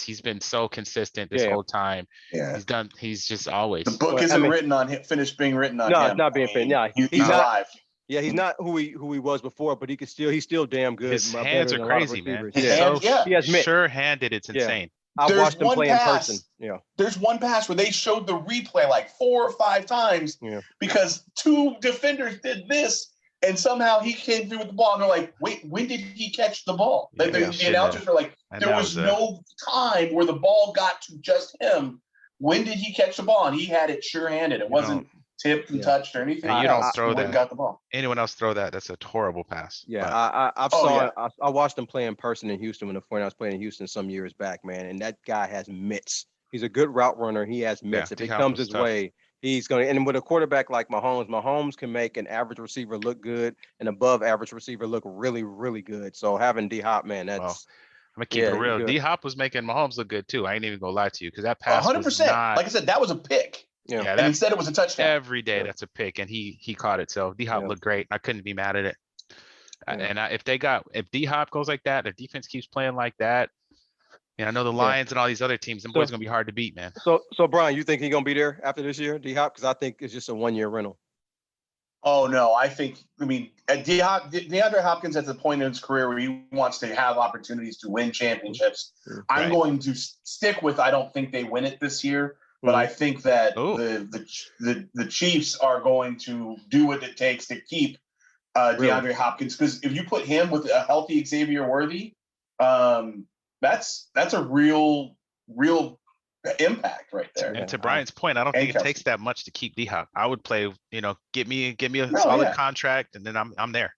He's been so consistent this whole time. Yeah. He's just always. The book isn't written on him, finished being written on him. No, it's not being finished. No, he's alive. Yeah, he's not who he was before, but he's still damn good. His hands are crazy, man. He has sure-handed. It's insane. I watched him play in person. Yeah. There's one pass where they showed the replay like 4 or 5 times because 2 defenders did this and somehow he came through with the ball. And they're like, wait, when did he catch the ball? The announcers are like, there was no time where the ball got to just him. When did he catch the ball? And he had it sure-handed. It wasn't tipped and touched or anything. And you don't throw that. Got the ball. Anyone else throw that? That's a horrible pass. Yeah, I watched him play in person in Houston when the 49ers played in Houston some years back, man. And that guy has mitts. He's a good route runner. He has mitts. If it comes his way, he's going to. And with a quarterback like Mahomes can make an average receiver look good and above average receiver look really, really good. So having D-Hop, man, that's. Well, I'm gonna keep it real. D-Hop was making Mahomes look good too. I ain't even gonna lie to you because that pass 100%. was not. Like I said, that was a pick. Yeah, and instead it was a touchdown. Every day that's a pick, and he caught it. So D-Hop looked great. I couldn't be mad at it. And if D-Hop goes like that, if defense keeps playing like that, I know the Lions and all these other teams, them boys gonna be hard to beat, man. So Brian, you think he's gonna be there after this year, D-Hop? Because I think it's just a 1-year rental. Oh no, DeAndre Hopkins at the point in his career where he wants to have opportunities to win championships. I'm going to stick with. I don't think they win it this year. But I think that the Chiefs are going to do what it takes to keep DeAndre Hopkins, because if you put him with a healthy Xavier Worthy, that's a real impact right there. And to Brian's point, I don't think it takes that much to keep D-Hop. I would play, get me a solid contract, and then I'm there.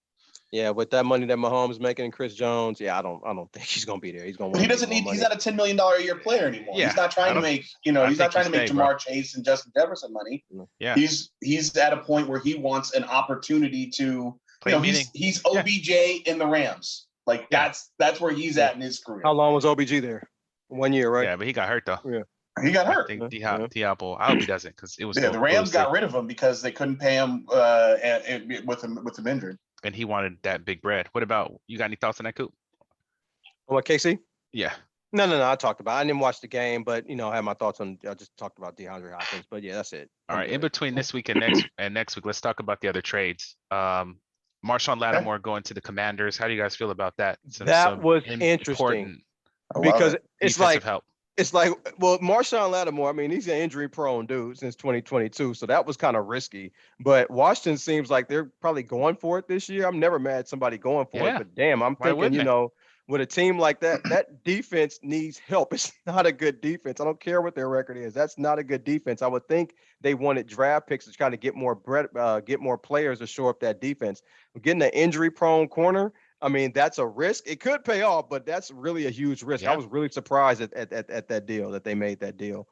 Yeah, with that money that Mahomes is making and Chris Jones, I don't think he's going to be there. He's going to. He doesn't need. He's not a $10 million a year player anymore. Yeah, he's not trying to make. He's not trying to make Jamar Chase and Justin Jefferson money. Yeah, he's at a point where he wants an opportunity to. He's OBJ in the Rams. Like that's where he's at in his career. How long was OBJ there? 1 year, right? Yeah, but he got hurt though. Yeah, he got hurt. I think D-Hop will. I hope he doesn't because it was. Yeah, the Rams got rid of him because they couldn't pay him with him injured. And he wanted that big bread. What about you? Got any thoughts on that, Coop? What, KC? Yeah. No. I talked about. I didn't watch the game, but I had my thoughts on. I just talked about DeAndre Hopkins. But yeah, that's it. All right. In between this week and next week, let's talk about the other trades. Marshawn Lattimore going to the Commanders. How do you guys feel about that? That was interesting because it's like help. It's like, well, Marshawn Lattimore, he's an injury-prone dude since 2022, so that was kind of risky. But Washington seems like they're probably going for it this year. I'm never mad at somebody going for it, but damn, I'm thinking, with a team like that, that defense needs help. It's not a good defense. I don't care what their record is. That's not a good defense. I would think they wanted draft picks to try to get more players to shore up that defense. Getting an injury-prone corner, that's a risk. It could pay off, but that's really a huge risk. Yeah. I was really surprised at that deal, that they made that deal.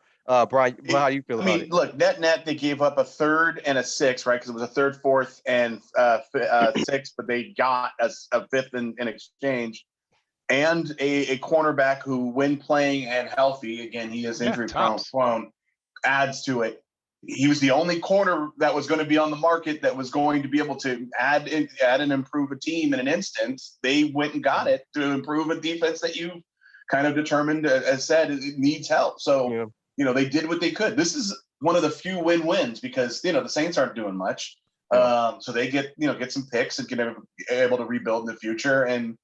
Brian, how do you feel about it? Look, net, they gave up a 3rd and a 6th, right? Because it was a 3rd, 4th, and 6th, but they got a 5th in exchange. And a cornerback who, when playing and healthy, again, he is injury prone, adds to it. He was the only corner that was going to be on the market that was going to be able to add and improve a team in an instant. They went and got it to improve a defense that you kind of determined, as said, it needs help. So, they did what they could. This is one of the few win-wins because, the Saints aren't doing much. So they get some picks and get able to rebuild in the future. And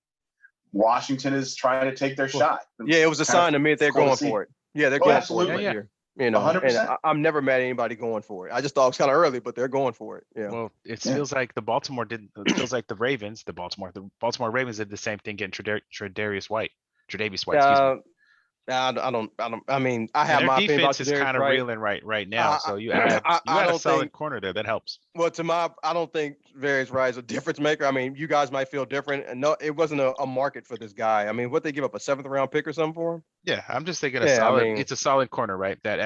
Washington is trying to take their shot. Yeah, it was a sign to me that they're going for it. Yeah, they're going for it right here. 100%. And I'm never mad at anybody going for it. I just thought it was kind of early, but they're going for it. Yeah. Well, it feels like the Baltimore Ravens did the same thing getting Tre'Davious White. Excuse me. I mean, I And have their my opinion about defense is Darius kind of Wright. reeling right now. So you add I a don't solid think. corner there. That helps. Well, I don't think Darius Wright is a difference maker. I mean, you guys might feel different. And no, it wasn't a market for this guy. I mean, what they give up, a 7th-round pick or something for him? Yeah, I'm just thinking Yeah, I mean, it's a solid corner, right? That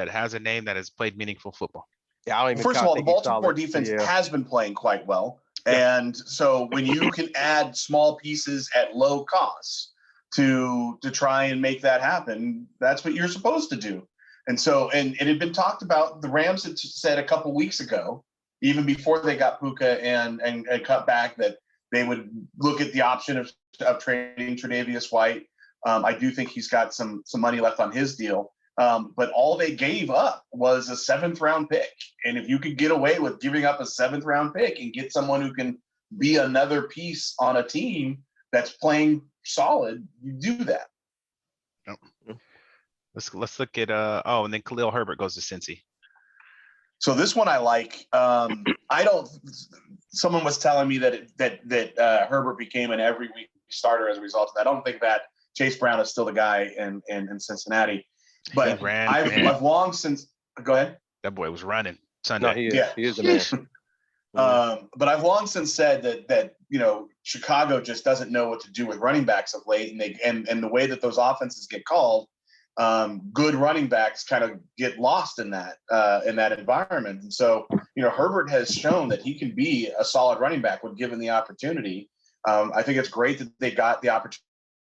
has a name that has played meaningful football. yeah, I don't even First of all, the think he's Baltimore solid. defense Yeah. has been playing quite well. Yeah. And so when you can add small pieces at low costs to try and make that happen, that's what you're supposed to do. And so, and it had been talked about, the Rams had said a couple weeks ago, even before they got Puka and cut back, that they would look at the option of trading Tre'Davious White. I do think he's got some money left on his deal. But all they gave up was a 7th-round pick. And if you could get away with giving up a 7th-round pick and get someone who can be another piece on a team that's playing solid, you do that. Yep. Let's look at and then Khalil Herbert goes to Cincy. So this one I like. I don't. Someone was telling me that Herbert became an every week starter as a result of that. I don't think that Chase Brown is still the guy in Cincinnati. But I've long since go ahead. That boy was running Sunday. No, he is. Yeah. He is the man. But I've long since said that Chicago just doesn't know what to do with running backs of late, and the way that those offenses get called, good running backs kind of get lost in that environment. And so Herbert has shown that he can be a solid running back when given the opportunity. I think it's great that they got the opportunity.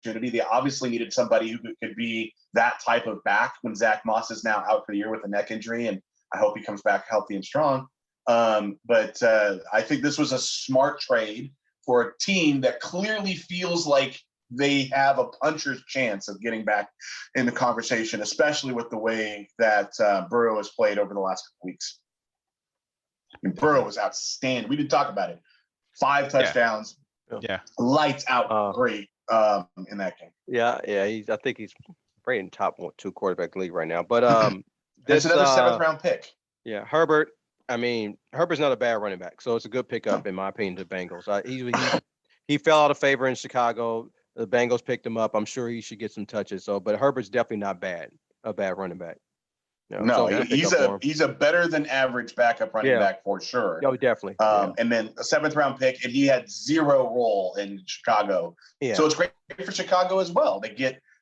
They obviously needed somebody who could be that type of back when Zach Moss is now out for the year with a neck injury, and I hope he comes back healthy and strong. But I think this was a smart trade for a team that clearly feels like they have a puncher's chance of getting back in the conversation, especially with the way that Burrow has played over the last couple weeks. And Burrow was outstanding. We didn't talk about it. 5 touchdowns. Yeah. Lights out. Great in that game. Yeah. I think he's right in top 2 quarterback league right now. But that's another 7th-round pick. Yeah, Herbert. I mean, Herbert's not a bad running back, so it's a good pickup in my opinion to Bengals. He fell out of favor in Chicago. The Bengals picked him up. I'm sure he should get some touches. So, but Herbert's definitely not a bad running back. He's a better than average backup running back for sure. Oh, definitely. And then a 7th-round pick, and he had 0 role in Chicago. Yeah. So it's great for Chicago as well.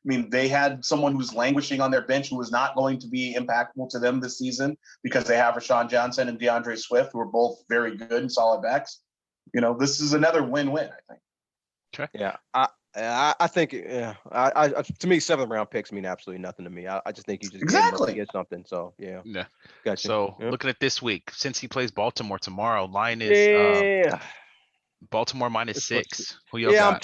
They had someone who's languishing on their bench who was not going to be impactful to them this season because they have Rashawn Johnson and DeAndre Swift, who are both very good and solid backs. This is another win-win, I think. Okay. Yeah. I think, to me, 7th-round picks mean absolutely nothing to me. I just think you just get something. So, yeah. Gotcha. So, looking at this week, since he plays Baltimore tomorrow, line is Baltimore -6. Who y'all got? I'm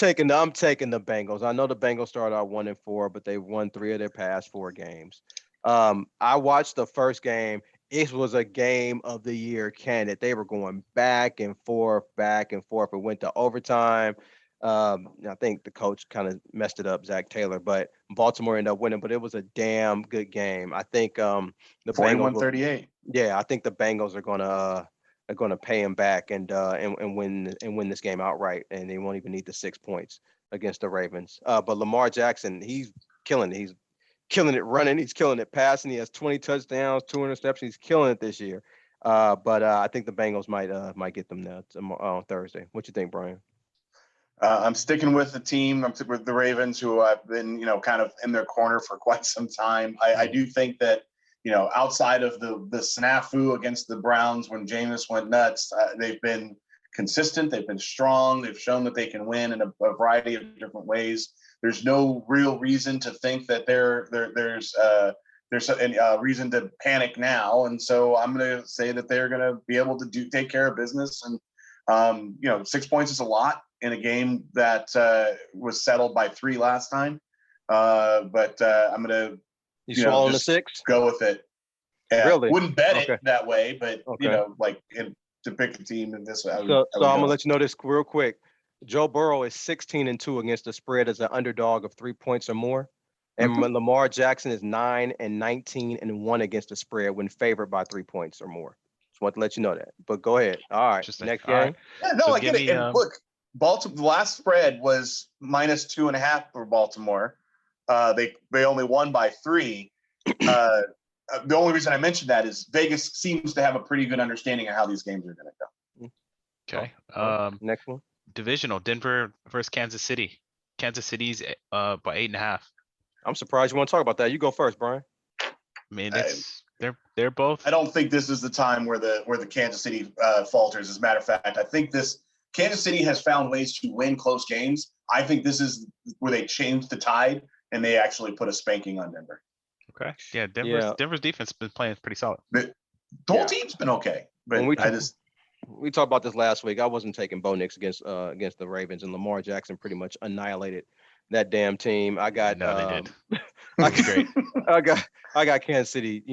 taking the Bengals. I know the Bengals started out 1-4, but they won 3 of their past 4 games. I watched the first game. It was a game of the year candidate. They were going back and forth. It went to overtime. I think the coach kind of messed it up, Zach Taylor, but Baltimore ended up winning. But it was a damn good game. I think the 41-38. I think the Bengals are gonna pay him back and win this game outright, and they won't even need the 6 points against the Ravens. But Lamar Jackson, he's killing it. He's killing it running. He's killing it passing. He has 20 touchdowns, 2 interceptions. He's killing it this year. But I think the Bengals might get them there on Thursday. What you think, Brian? I'm sticking with the team. I'm sticking with the Ravens, who I've been, kind of in their corner for quite some time. I do think that, outside of the snafu against the Browns when Jameis went nuts, they've been consistent. They've been strong. They've shown that they can win in a variety of different ways. There's no real reason to think that there's any reason to panic now. And so I'm going to say that they're going to be able to take care of business. And, 6 points is a lot in a game that was settled by 3 last time. But I'm going to, swallowing the 6? Go with it. Yeah, really? Wouldn't bet it that way, but to pick a team in this way. So I'm gonna let you know this real quick. Joe Burrow is 16-2 against the spread as an underdog of 3 points or more, and Lamar Jackson is 9-19-1 against the spread when favored by 3 points or more. Just want to let you know that. But go ahead. All right, next game. Right. Yeah, no, I get it. And look, Baltimore. The last spread was -2.5 for Baltimore. They only won by 3. The only reason I mentioned that is Vegas seems to have a pretty good understanding of how these games are going to go. Okay. Next one. Divisional, Denver versus Kansas City. Kansas City's by 8.5. I'm surprised you want to talk about that. You go first, Brian. I mean, they're both. I don't think this is the time where the Kansas City falters. As a matter of fact, I think Kansas City has found ways to win close games. I think this is where they changed the tide and they actually put a spanking on Denver. Okay. Yeah, Denver's defense has been playing pretty solid. The whole team's been okay, but we talked about this last week. I wasn't taking Bo Nix against the Ravens, and Lamar Jackson pretty much annihilated that damn team. I got they did. Great. I got Kansas City,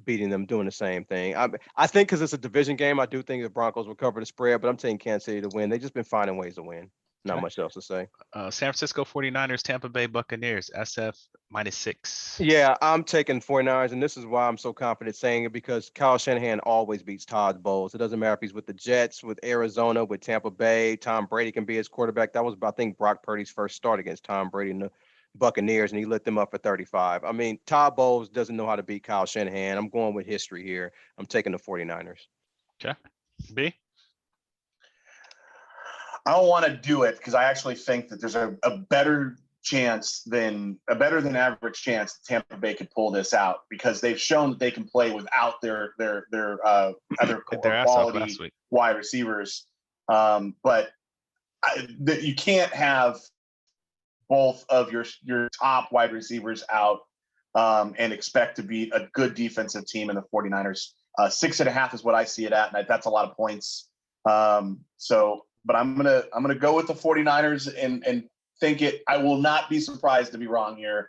beating them, doing the same thing. I think because it's a division game, I do think the Broncos will cover the spread, but I'm taking Kansas City to win. They've just been finding ways to win. Not much else to say. San Francisco 49ers, Tampa Bay Buccaneers, SF -6. Yeah, I'm taking 49ers, and this is why I'm so confident saying it, because Kyle Shanahan always beats Todd Bowles. It doesn't matter if he's with the Jets, with Arizona, with Tampa Bay. Tom Brady can be his quarterback. That was, I think, Brock Purdy's first start against Tom Brady and the Buccaneers, and he lit them up for 35. I mean, Todd Bowles doesn't know how to beat Kyle Shanahan. I'm going with history here. I'm taking the 49ers. Okay. B? I don't want to do it because I actually think that there's a better than average chance that Tampa Bay could pull this out, because they've shown that they can play without their other quality wide receivers. But you can't have both of your top wide receivers out and expect to beat a good defensive team in the 49ers. 6.5 is what I see it at, and that's a lot of points. But I'm gonna go with the 49ers and think it. I will not be surprised to be wrong here.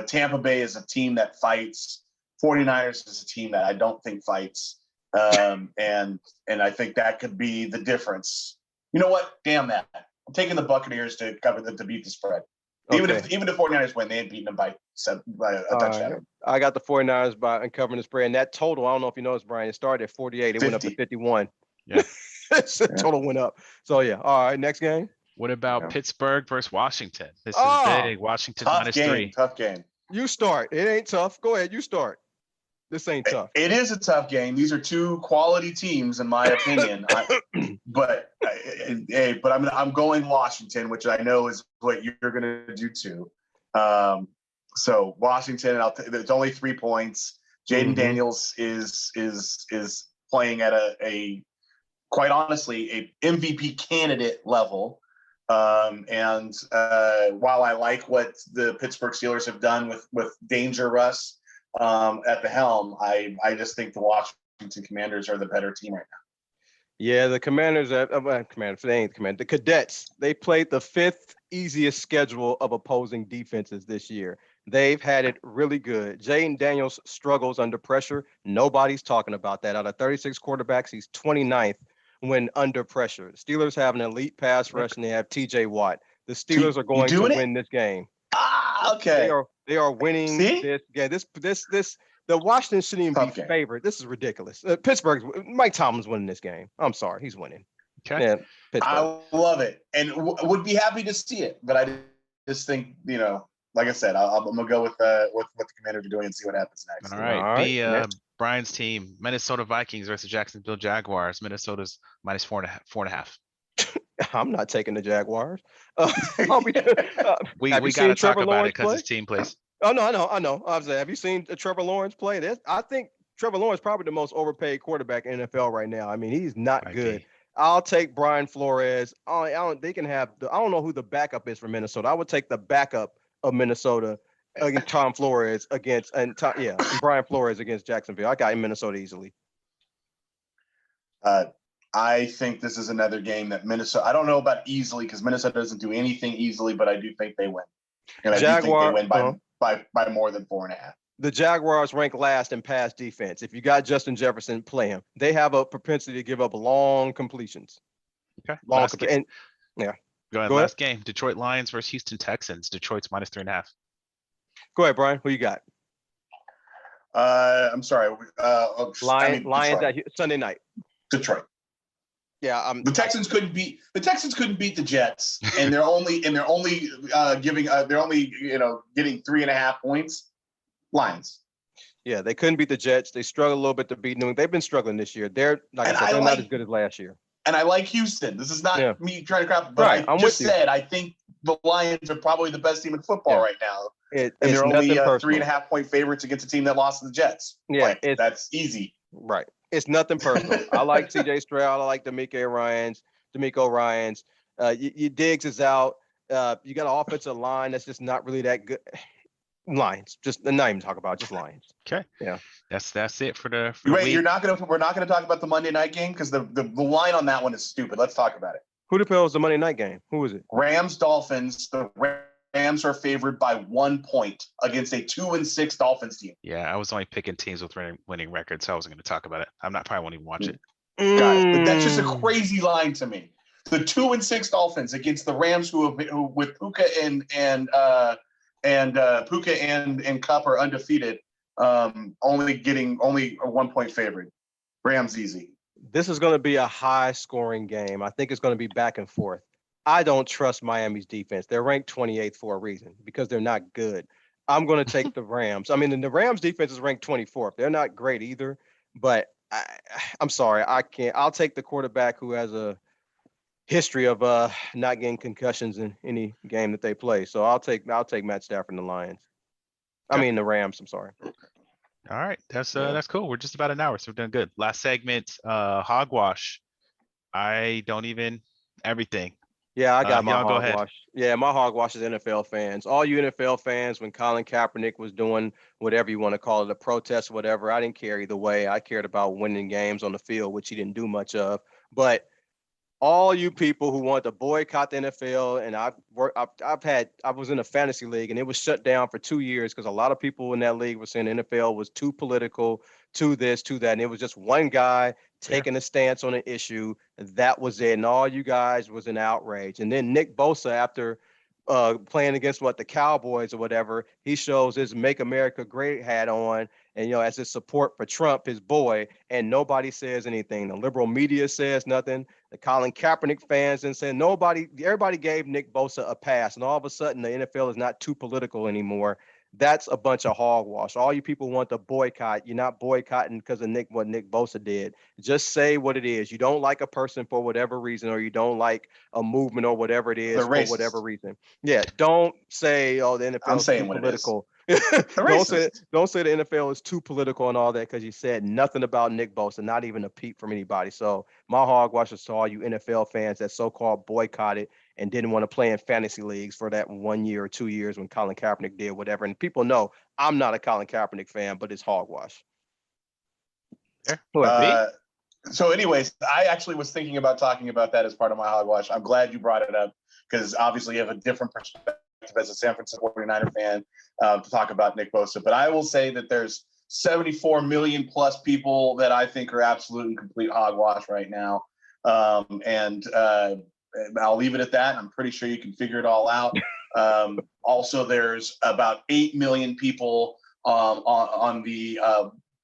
Tampa Bay is a team that fights. 49ers is a team that I don't think fights. And I think that could be the difference. You know what? Damn that. I'm taking the Buccaneers to beat the spread. Even if the 49ers win, they ain't beating them by a touchdown. Right. I got the 49ers by uncovering the spread. And that total, I don't know if you noticed, Brian, it started at 48. It 50. went up to 51. Yeah. The total went up. So, yeah. All right, next game. What about Pittsburgh versus Washington? This is big. Washington -3. Tough game. You start. It ain't tough. Go ahead. You start. This ain't tough. It is a tough game. These are two quality teams, in my opinion. But I'm going Washington, which I know is what you're going to do too. So Washington, it's only 3 points. Jaden Daniels is playing at a quite honestly a MVP candidate level. And while I like what the Pittsburgh Steelers have done with Danger Russ at the helm, I just think the Washington Commanders are the better team right now. Yeah, the Commanders, the Cadets, they played the 5th easiest schedule of opposing defenses this year. They've had it really good. Jaden Daniels struggles under pressure. Nobody's talking about that. Out of 36 quarterbacks, he's 29th when under pressure. The Steelers have an elite pass rush, and they have TJ Watt. The Steelers are going to win this game. Okay. They are winning this game. The Washington shouldn't even be favored. This is ridiculous. Mike Tomlin's winning this game. I'm sorry, he's winning. Okay. Yeah, I love it, and would be happy to see it. But I just think, like I said, I'm gonna go with what the Commanders are doing and see what happens next. All right. Brian's team, Minnesota Vikings versus Jacksonville Jaguars. Minnesota's -4.5. I'm not taking the Jaguars. We gotta talk about it because his team plays. Oh no, I know. I was like, have you seen Trevor Lawrence play? I think Trevor Lawrence is probably the most overpaid quarterback in NFL right now. I mean, he's not good. I'll take Brian Flores. I don't know who the backup is for Minnesota. I would take the backup of Minnesota against Tom Flores and Brian Flores against Jacksonville. I got in Minnesota easily. I think this is another game that Minnesota. I don't know about easily because Minnesota doesn't do anything easily, but I do think they win, and I do think they win by more than 4.5. The Jaguars rank last in pass defense. If you got Justin Jefferson, play him. They have a propensity to give up long completions. Okay. Go ahead. Last game. Detroit Lions versus Houston Texans. Detroit's -3.5. Go ahead, Brian. Who you got? I'm sorry. Lions at Sunday night. Detroit. Yeah, The Texans couldn't beat the Jets, and they're only getting 3.5 points. Lions. Yeah, they couldn't beat the Jets. They struggled a little bit to beat New England. They've been struggling this year. They're like I said, they're not as good as last year. And I like Houston. This is not me trying to crap, but right, I think the Lions are probably the best team in football right now. And they're only 3.5 point favorites against a team that lost to the Jets. Yeah, that's easy. Right. It's nothing personal. I like CJ Stroud. I like D'Amico Ryans. Diggs is out. You got an offensive line that's just not really that good. Lions. Just not even talk about it, just Lions. Okay. Yeah. That's it for the we're week. not gonna talk about the Monday night game because the line on that one is stupid. Let's talk about it. Who the hell was the Monday night game? Who was it? Rams Dolphins. The Rams are favored by 1 point against a 2-6 Dolphins team. Yeah, I was only picking teams with winning records, so I wasn't going to talk about it. Probably won't even watch it. Got it. But that's just a crazy line to me. The 2-6 Dolphins against the Rams, who with Puka and Puka and Cup are undefeated, only a 1 point favorite. Rams easy. This is going to be a high scoring game. I think it's going to be back and forth. I don't trust Miami's defense. They're ranked 28th for a reason because they're not good. I'm going to take the Rams. I mean, the Rams defense is ranked 24th. They're not great either, but I'm sorry. I can't. I'll take the quarterback who has a history of not getting concussions in any game that they play. So I'll take Matt Stafford and the Lions. I mean, the Rams. I'm sorry. All right. That's cool. We're just about an hour, so we're doing good. Last segment, Hogwash. Everything. Yeah, I got my hogwash. Yeah, my hogwash is NFL fans. All you NFL fans, when Colin Kaepernick was doing whatever you want to call it, a protest or whatever, I didn't care either way. I cared about winning games on the field, which he didn't do much of. But all you people who want to boycott the NFL, and I was in a fantasy league and it was shut down for 2 years because a lot of people in that league were saying the NFL was too political, to this, to that. And it was just one guy taking a stance on an issue. That was it. And all you guys was in outrage. And then Nick Bosa, after playing against the Cowboys or whatever, he shows his Make America Great hat on, and as his support for Trump, his boy, and nobody says anything. The liberal media says nothing. The Colin Kaepernick fans and saying everybody gave Nick Bosa a pass, and all of a sudden the NFL is not too political anymore. That's a bunch of hogwash. All you people want to boycott. You're not boycotting because of what Nick Bosa did. Just say what it is. You don't like a person for whatever reason, or you don't like a movement or whatever it is for whatever reason. Yeah, don't say, oh, the NFL is too political. Don't say the NFL is too political and all that, because you said nothing about Nick Bosa, not even a peep from anybody. So my hogwash is to all you NFL fans that so-called boycotted and didn't want to play in fantasy leagues for that 1 year or 2 years when Colin Kaepernick did whatever. And people know I'm not a Colin Kaepernick fan, but it's hogwash. So anyways, I actually was thinking about talking about that as part of my hogwash. I'm glad you brought it up because obviously you have a different perspective as a San Francisco 49er fan to talk about Nick Bosa. But I will say that there's 74 million plus people that I think are absolute and complete hogwash right now. And I'll leave it at that. I'm pretty sure you can figure it all out. Also, there's about 8 million people on the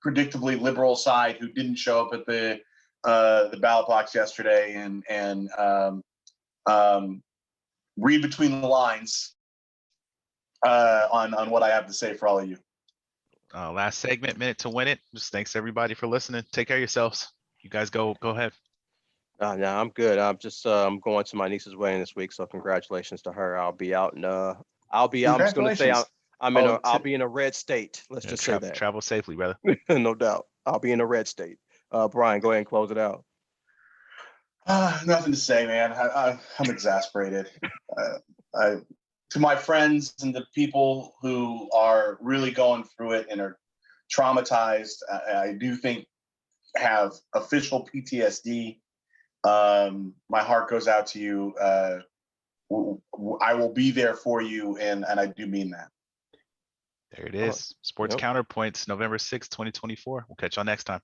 predictably liberal side who didn't show up at the ballot box yesterday and read between the lines on what I have to say for all of you. Last segment, minute to win it. Just thanks everybody for listening. Take care of yourselves. You guys go ahead. No, I'm good. I'm just I'm going to my niece's wedding this week, so congratulations to her. I'll be out and I'm just going to say I'll be in a red state. Let's just say that. Travel safely, brother. No doubt. I'll be in a red state. Brian, go ahead and close it out. Nothing to say, man. I'm exasperated. To my friends and the people who are really going through it and are traumatized, I do think have official PTSD. My heart goes out to you. I will be there for you, and I do mean that. There it is. Sports Counterpoints, November 6th, 2024. We'll catch y'all next time.